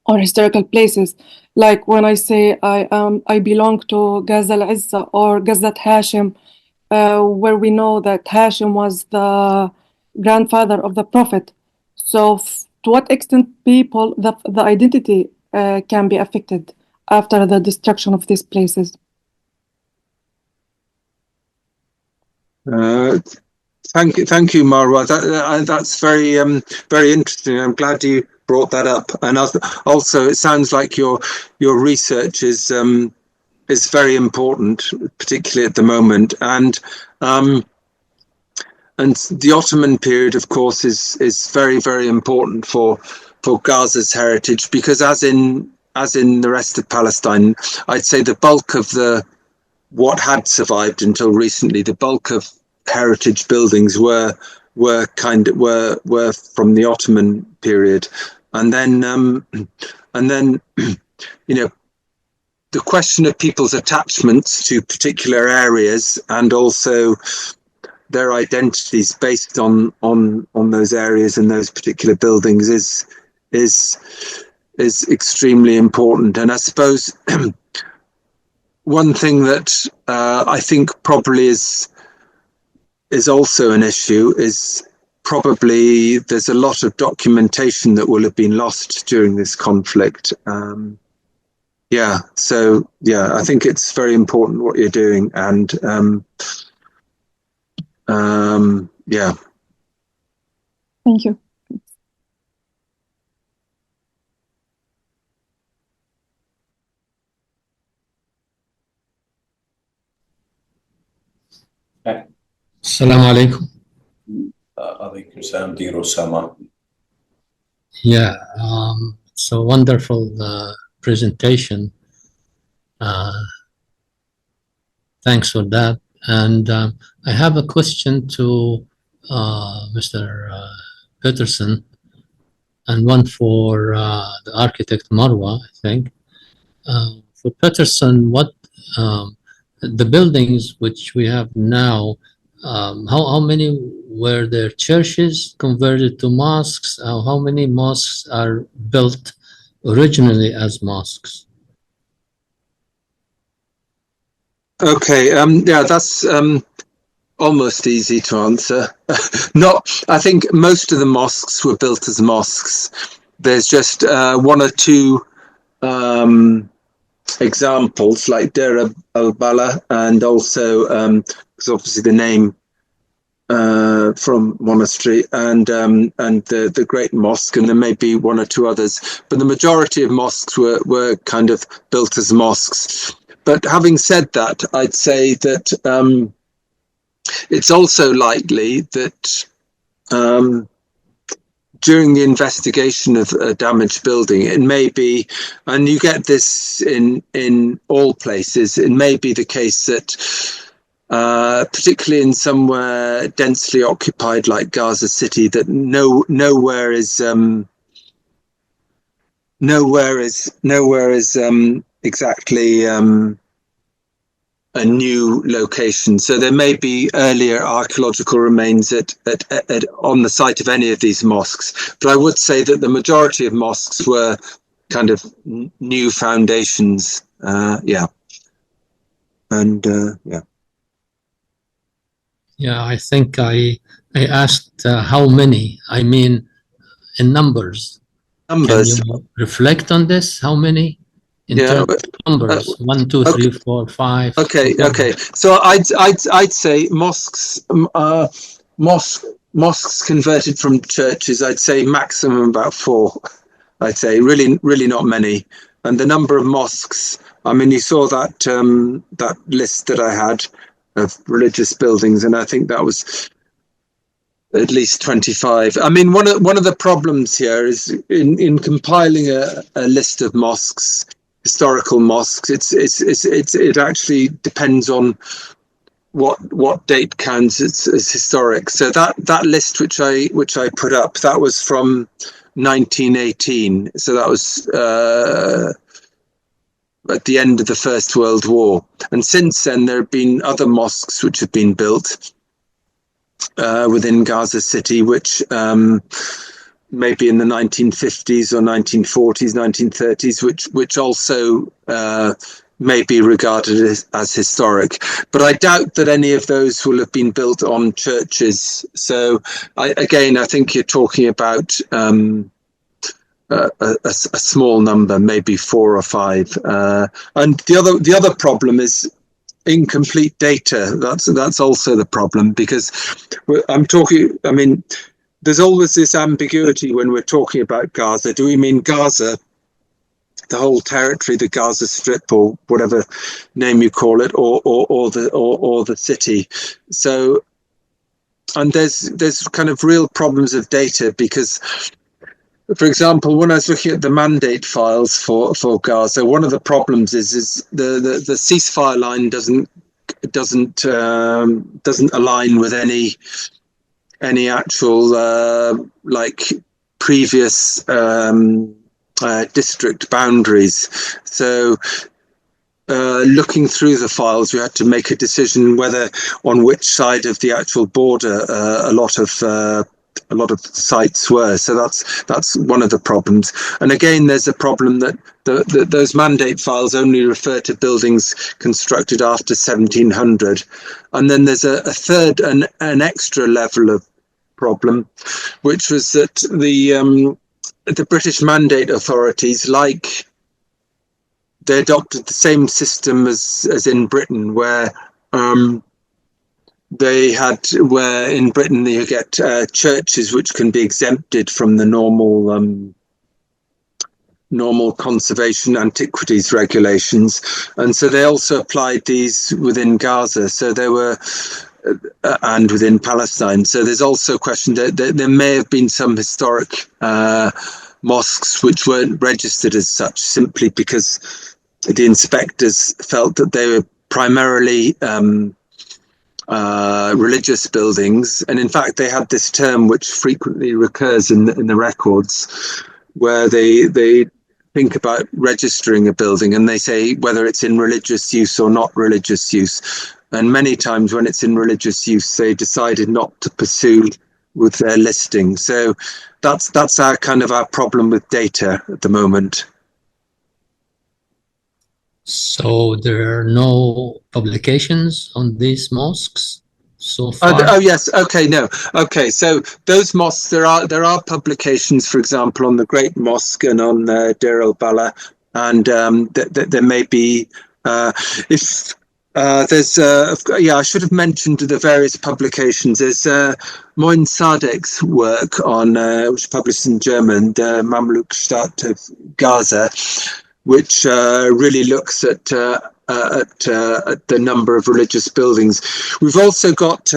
or historical places. Like when I say I belong to Gaza al-Izza or Gazat Hashim, where we know that Hashim was the grandfather of the Prophet. So to what extent the identity can be affected after the destruction of these places? Thank you, Marwa. That's very interesting. I'm glad you brought that up. And also, it sounds like your research is very important, particularly at the moment. And the Ottoman period, of course, is very, very important for Gaza's heritage, because as in the rest of Palestine, I'd say the bulk of what had survived until recently, the bulk of heritage buildings were from the Ottoman period, and then the question of people's attachments to particular areas and also their identities based on those areas and those particular buildings is extremely important. And I suppose one thing that I think probably is also an issue is probably there's a lot of documentation that will have been lost during this conflict. So I think it's very important what you're doing, and Thank you. Assalamu alaikum. Alaikum salam, dear Osama. Yeah, it's a wonderful presentation. Thanks for that. And I have a question to Mr. Petersen, and one for the architect Marwa, I think. For Petersen, what the buildings which we have now, how many were there churches converted to mosques? How many mosques are built originally as mosques? Okay, that's almost easy to answer. I think most of the mosques were built as mosques. There's just one or two examples, like Deir al-Bala, and also because obviously the name from monastery, and the Great Mosque, and there may be one or two others, but the majority of mosques were kind of built as mosques. But having said that, I'd say that it's also likely that during the investigation of a damaged building, it may be, and you get this in all places, it may be the case that particularly in somewhere densely occupied like Gaza City, that nowhere is exactly a new location. So there may be earlier archaeological remains on the site of any of these mosques. But I would say that the majority of mosques were kind of new foundations. Yeah, I think I asked how many. I mean, in numbers. Can you reflect on this? How many? In terms of numbers, 1, 2, 3, 4, 5. Okay. So I'd say mosques converted from churches, I'd say maximum about 4. I'd say really not many. And the number of mosques, I mean, you saw that that list that I had of religious buildings, and I think that was at least 25. I mean, one of the problems here is in compiling a list of mosques, historical mosques, it actually depends on what date counts as historic. So that list which I put up, that was from 1918. So that was at the end of the First World War. And since then, there have been other mosques which have been built within Gaza City, which maybe in the 1950s or 1940s, 1930s, which also may be regarded as historic. But I doubt that any of those will have been built on churches. So I think you're talking about a small number, maybe 4 or 5. And the other problem is incomplete data. That's also the problem, because there's always this ambiguity when we're talking about Gaza. Do we mean Gaza, the whole territory, the Gaza Strip, or whatever name you call it, or the city? So, and there's kind of real problems of data, because for example, when I was looking at the mandate files for Gaza, one of the problems is the ceasefire line doesn't align with any actual like previous district boundaries. So looking through the files, we had to make a decision whether on which side of the actual border a lot of sites were. So that's one of the problems. And again, there's a problem that those mandate files only refer to buildings constructed after 1700. And then there's a third, an extra level of problem, which was that the British Mandate authorities, like they adopted the same system as in Britain, where in Britain you get churches which can be exempted from the normal conservation antiquities regulations, and so they also applied these within Gaza. So there were and within Palestine. So there's also a question that there may have been some historic mosques which weren't registered as such, simply because the inspectors felt that they were primarily religious buildings. And in fact, they had this term which frequently recurs in the records, where they think about registering a building and they say whether it's in religious use or not religious use. And many times when it's in religious use, they decided not to pursue with their listing. So that's our problem with data at the moment. So there are no publications on these mosques so far? Oh yes, okay, no. Okay, so those mosques, there are publications, for example, on the Great Mosque and on Deir el-Bala, and there may be, if there's, I should have mentioned the various publications. There's Moin Sadek's work on, which is published in German, the Mamluk Stadt of Gaza, which really looks at the number of religious buildings. We've also got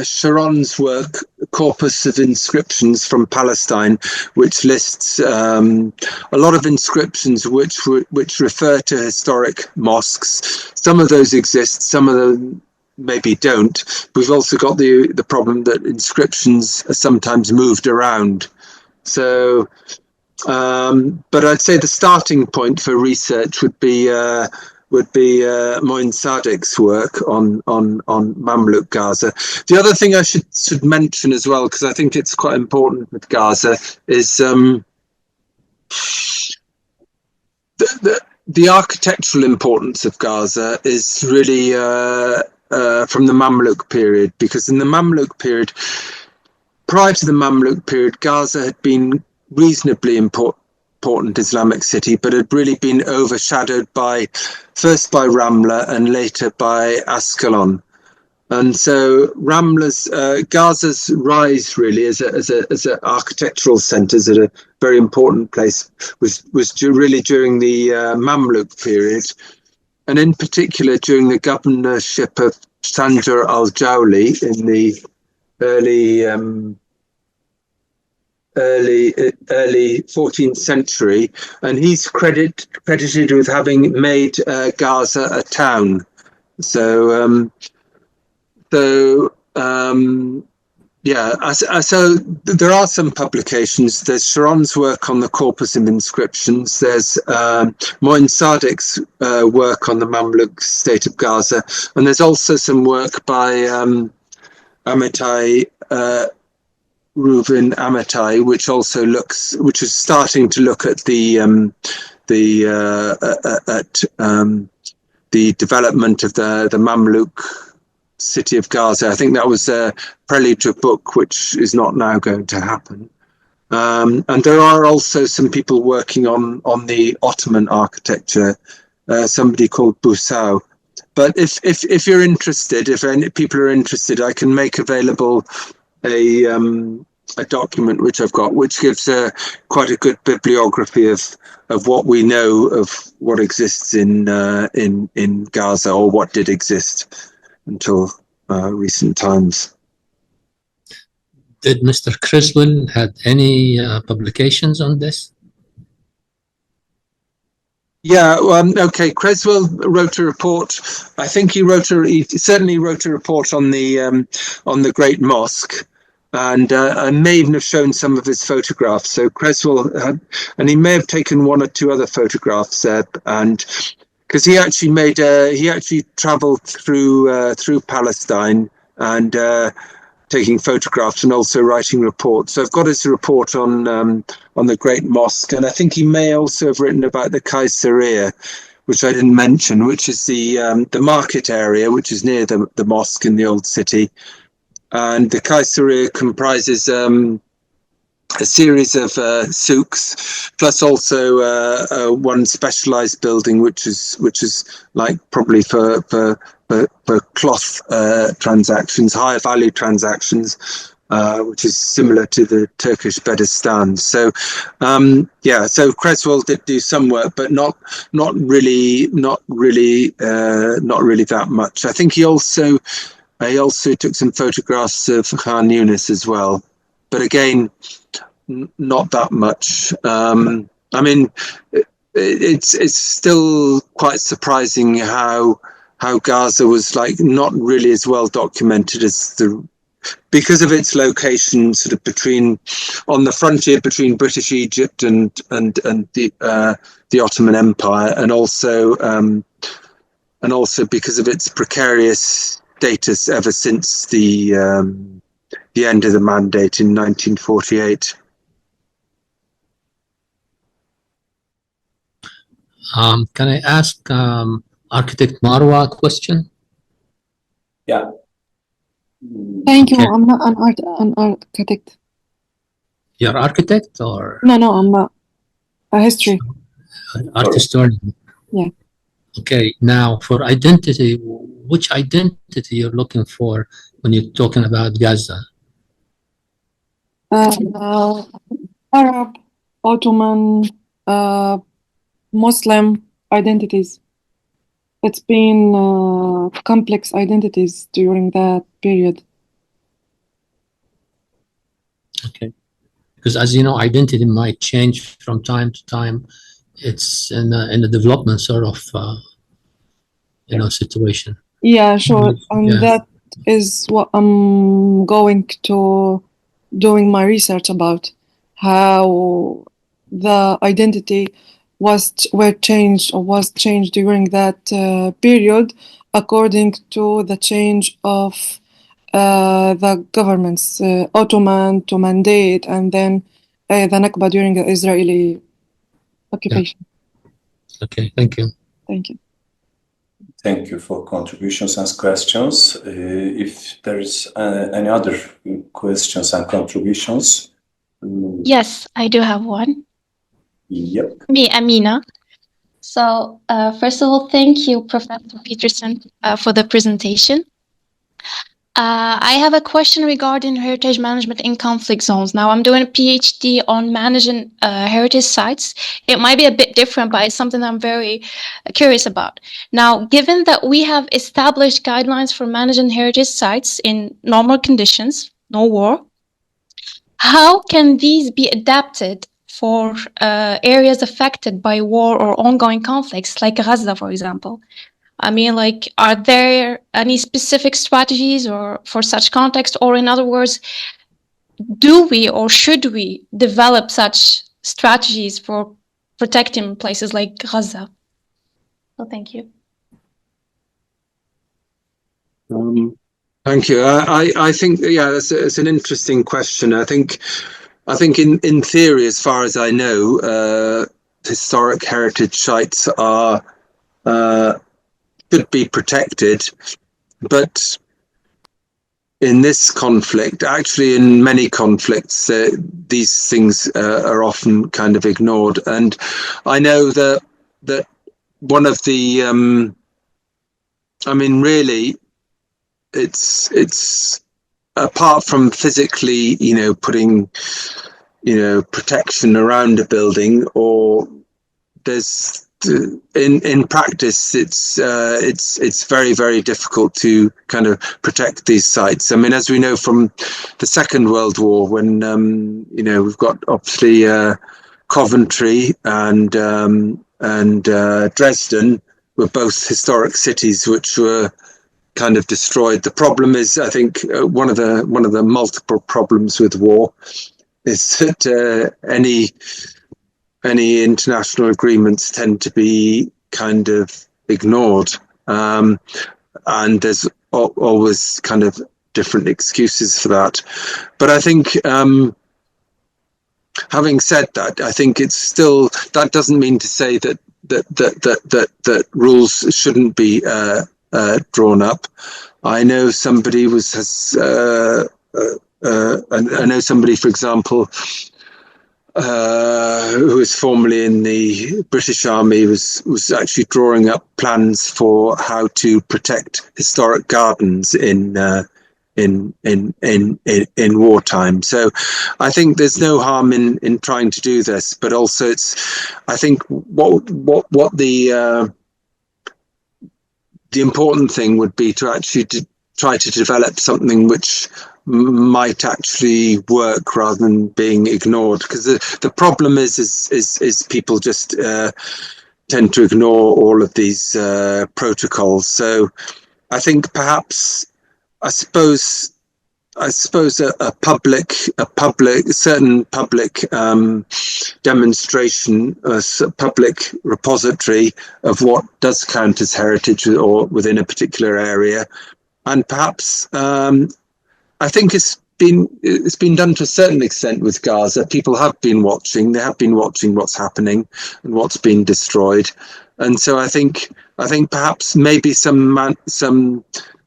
Sharon's work, Corpus of Inscriptions from Palestine, which lists a lot of inscriptions which refer to historic mosques. Some of those exist, some of them maybe don't. We've also got the problem that inscriptions are sometimes moved around. So but I'd say the starting point for research would be Moin Sadek's work on Mamluk Gaza. The other thing I should mention as well, because I think it's quite important with Gaza, is the architectural importance of Gaza is really from the Mamluk period, because in the Mamluk period, prior to the Mamluk period, Gaza had been reasonably important Islamic city, but had really been overshadowed first by Ramla and later by Ascalon. And so Gaza's rise really as an architectural centre, as a very important place, was really during the Mamluk period, and in particular during the governorship of Sanjar al-Jawli in the early 14th century, and he's credited with having made Gaza a town. So there are some publications. There's Sharon's work on the Corpus of Inscriptions. There's Moin Sadek's work on the Mamluk state of Gaza, and there's also some work by Amitai Reuven Amitai, which is starting to look at the development of the Mamluk city of Gaza. I think that was a prelude to a book which is not now going to happen. And there are also some people working on the Ottoman architecture, somebody called Busau. But if you're interested, if any people are interested, I can make available a document which I've got, which gives quite a good bibliography of what we know of what exists in Gaza, or what did exist until recent times. Did Mr. Criswell had any publications on this? Yeah, okay. Creswell wrote a report. I think he certainly wrote a report on the Great Mosque, and I may even have shown some of his photographs. So Creswell had, and he may have taken one or two other photographs, and because he actually travelled through Palestine and taking photographs and also writing reports. So I've got his report on the Great Mosque, and I think he may also have written about the Caesarea, which I didn't mention, which is the market area, which is near the mosque in the old city. And the Caesarea comprises a series of souks, plus also one specialized building, which is like probably for cloth transactions, higher value transactions, which is similar to the Turkish Bedestan. So so Creswell did do some work, but not really that much. I think he also took some photographs of Khan Yunis as well, but again, not that much. I mean, it's still quite surprising how Gaza was like not really as well documented as because of its location sort of on the frontier between British Egypt and the Ottoman Empire, and also because of its precarious status ever since the end of the mandate in 1948. Can I ask Architect Marwa a question? Yeah. Thank you. Okay. I'm not an architect. You're architect or No, I'm not. A history. art historian? Yeah. Okay. Now, for identity, which identity you're looking for when you're talking about Gaza? Arab, Ottoman, Muslim identities. It's been complex identities during that period. Okay. Because as you know, identity might change from time to time. It's in a development sort of situation. Yeah, sure. And Yeah. that is what I'm going to doing my research about, how the identity was changed during that period according to the change of the governments, Ottoman to Mandate, and then the Nakba during the Israeli occupation. Okay. Thank you. Thank you. Thank you for contributions and questions. If there is any other questions and contributions. Yes, I do have one. Yep. Me, Amina. So first of all, thank you, Professor Petersen, for the presentation. I have a question regarding heritage management in conflict zones. Now, I'm doing a PhD on managing heritage sites. It might be a bit different, but it's something I'm very curious about. Now, given that we have established guidelines for managing heritage sites in normal conditions, no war, how can these be adapted for areas affected by war or ongoing conflicts, like Gaza, for example? I mean, like, are there any specific strategies or for such context? Or in other words, do we or should we develop such strategies for protecting places like Gaza? So thank you. Thank you. I think, yeah, it's an interesting question. I think in theory, as far as I know, historic heritage sites should be protected, but in this conflict, actually in many conflicts, these things are often kind of ignored. And I know that one of the, I mean, really, it's apart from physically, putting, protection around a building, or there's in practice, it's very, very difficult to kind of protect these sites. I mean, as we know from the Second World War, when we've got obviously Coventry and Dresden were both historic cities which were kind of destroyed. The problem is, I think, one of the multiple problems with war is that any international agreements tend to be kind of ignored, and there's always kind of different excuses for that. But I think, having said that, I think it's still, that doesn't mean to say that rules shouldn't be drawn up. I know somebody I know somebody, for example, who was formerly in the British Army, was actually drawing up plans for how to protect historic gardens in wartime. So I think there's no harm in trying to do this, but also I think what the important thing would be to actually try to develop something which might actually work rather than being ignored, because the problem is people just tend to ignore all of these protocols. So I think perhaps I suppose a certain public demonstration, a public repository of what does count as heritage or within a particular area, and perhaps I think it's been done to a certain extent with Gaza. People have been watching. They have been watching what's happening and what's been destroyed, and so I think perhaps maybe some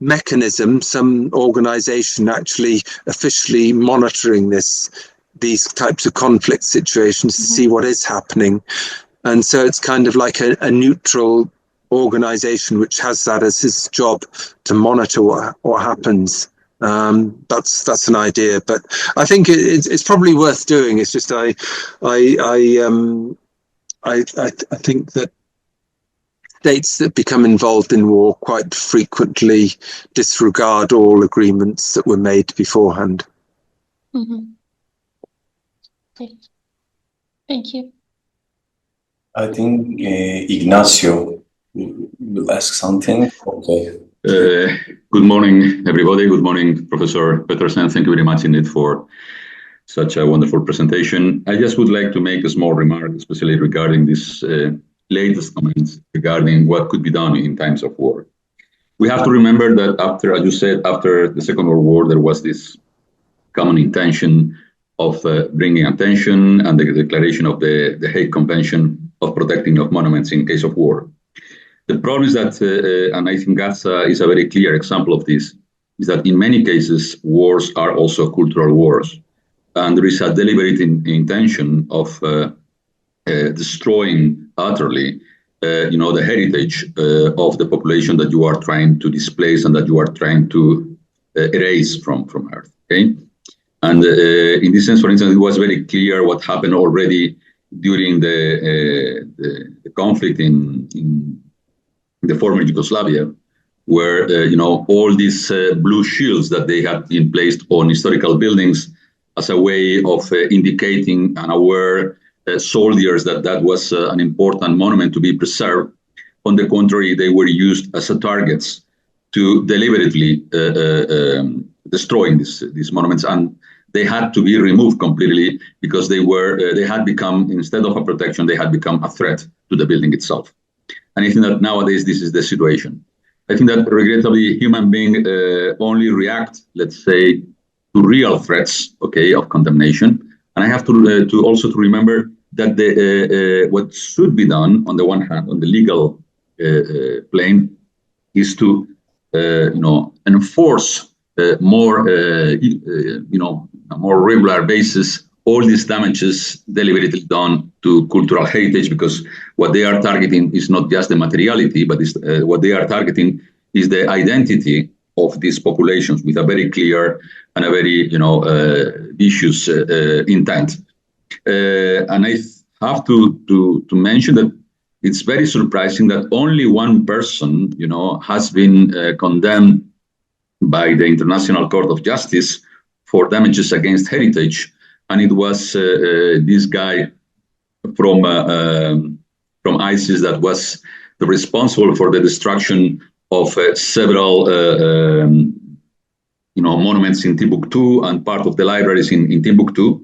mechanism, some organisation actually officially monitoring these types of conflict situations to see what is happening, and so it's kind of like a neutral organisation which has that as its job to monitor what happens. That's an idea, but I think it's probably worth doing. It's just I think that states that become involved in war quite frequently disregard all agreements that were made beforehand. Okay. Thank you. I think Ignacio will ask something. Okay. Good morning, everybody. Good morning, Professor Petersen. Thank you very much indeed for such a wonderful presentation. I just would like to make a small remark, especially regarding this latest comments regarding what could be done in times of war. We have to remember that after, as you said, after the Second World War, there was this common intention of bringing attention and the declaration of the Hague Convention of protecting of monuments in case of war. The problem is that, and I think Gaza is a very clear example of this, is that in many cases, wars are also cultural wars. And there is a deliberate intention of destroying utterly, the heritage of the population that you are trying to displace and that you are trying to erase from Earth. Okay, and in this sense, for instance, it was very clear what happened already during the conflict in the former Yugoslavia, where all these blue shields that they had been placed on historical buildings as a way of indicating and aware soldiers that was an important monument to be preserved. On the contrary, they were used as targets to deliberately destroying these monuments, and they had to be removed completely because they had become, instead of a protection, they had become a threat to the building itself. And I think that nowadays this is the situation. I think that regrettably human beings only react, let's say, to real threats, okay, of condemnation. And I have to also to remember that what should be done on the one hand, on the legal plane, is to enforce more a more regular basis all these damages deliberately done to cultural heritage, because what they are targeting is not just the materiality, but what they are targeting is the identity of these populations with a very clear and a very vicious intent. And I have to mention that it's very surprising that only one person, has been condemned by the International Court of Justice for damages against heritage, and it was this guy from ISIS that was responsible for the destruction of several monuments in Timbuktu and part of the libraries in Timbuktu,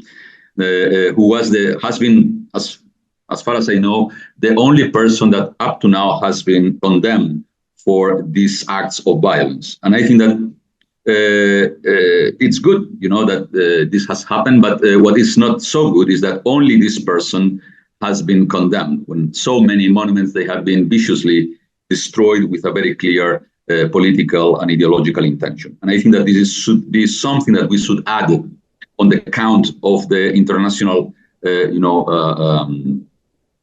who has been, as far as I know, the only person that up to now has been condemned for these acts of violence. And I think that it's good, that this has happened, but what is not so good is that only this person has been condemned, when so many monuments, they have been viciously destroyed with a very clear political and ideological intention. And I think that this should be something that we should add on the count of the international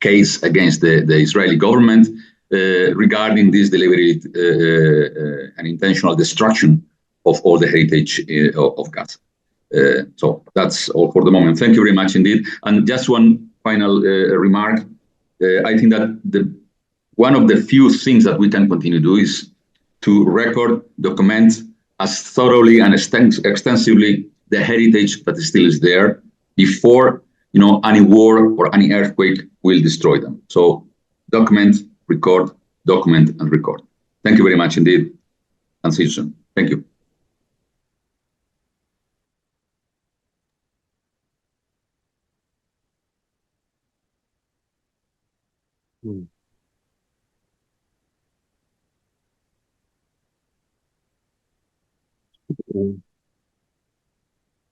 case against the Israeli government regarding this deliberate and intentional destruction of all the heritage of Gaza. So that's all for the moment. Thank you very much indeed. And just one final remark. I think that one of the few things that we can continue to do is to record, document as thoroughly and extensively the heritage that still is there before any war or any earthquake will destroy them. So document, record, document, and record. Thank you very much indeed, and see you soon. Thank you.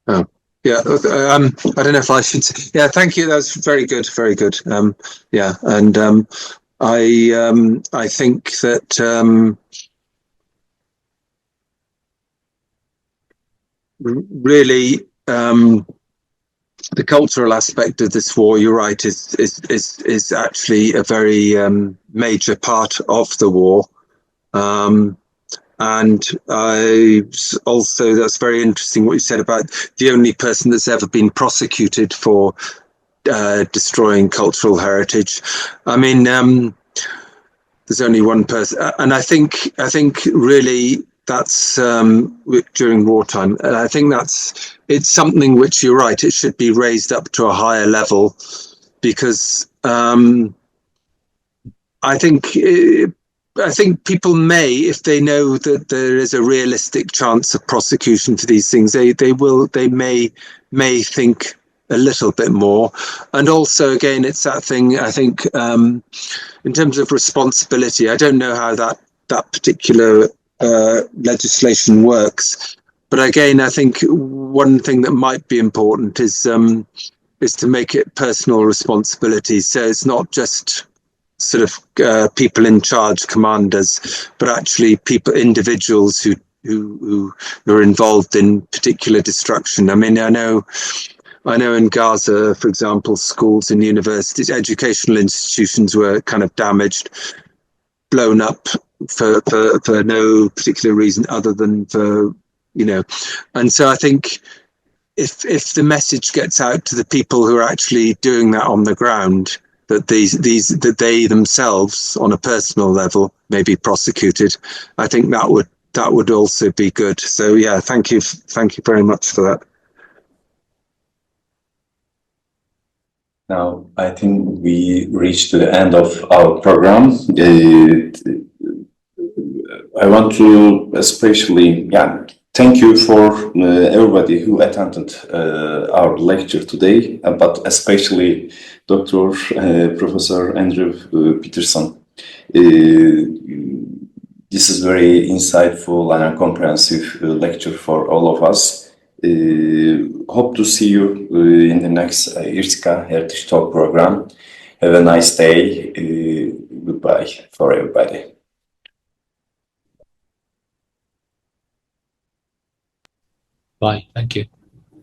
Oh, yeah. I don't know if I should say. Yeah, thank you. That was very good, very good. Yeah, and I think that really the cultural aspect of this war, you're right, is actually a very major part of the war. And also, that's very interesting what you said about the only person that's ever been prosecuted for destroying cultural heritage. I mean, there's only one person, and I think really that's during wartime. And I think it's something which, you're right, it should be raised up to a higher level, because I think people may, if they know that there is a realistic chance of prosecution for these things, they may think a little bit more. And also, again, it's that thing, I think, in terms of responsibility, I don't know how that particular legislation works. But again, I think one thing that might be important is to make it personal responsibility. So it's not just sort of people in charge, commanders, but actually individuals who are involved in particular destruction. I mean, I know in Gaza, for example, schools and universities, educational institutions were kind of damaged, blown up for no particular reason other than for, and so I think if the message gets out to the people who are actually doing that on the ground, that that they themselves on a personal level may be prosecuted, I think that would also be good. So yeah, thank you very much for that. Now I think we reached to the end of our program. I want to especially thank you for everybody who attended our lecture today, but especially Dr. Professor Andrew Petersen. This is very insightful and comprehensive lecture for all of us. Hope to see you in the next IRCICA Heritage Talk program. Have a nice day. Goodbye for everybody. Bye. Thank you.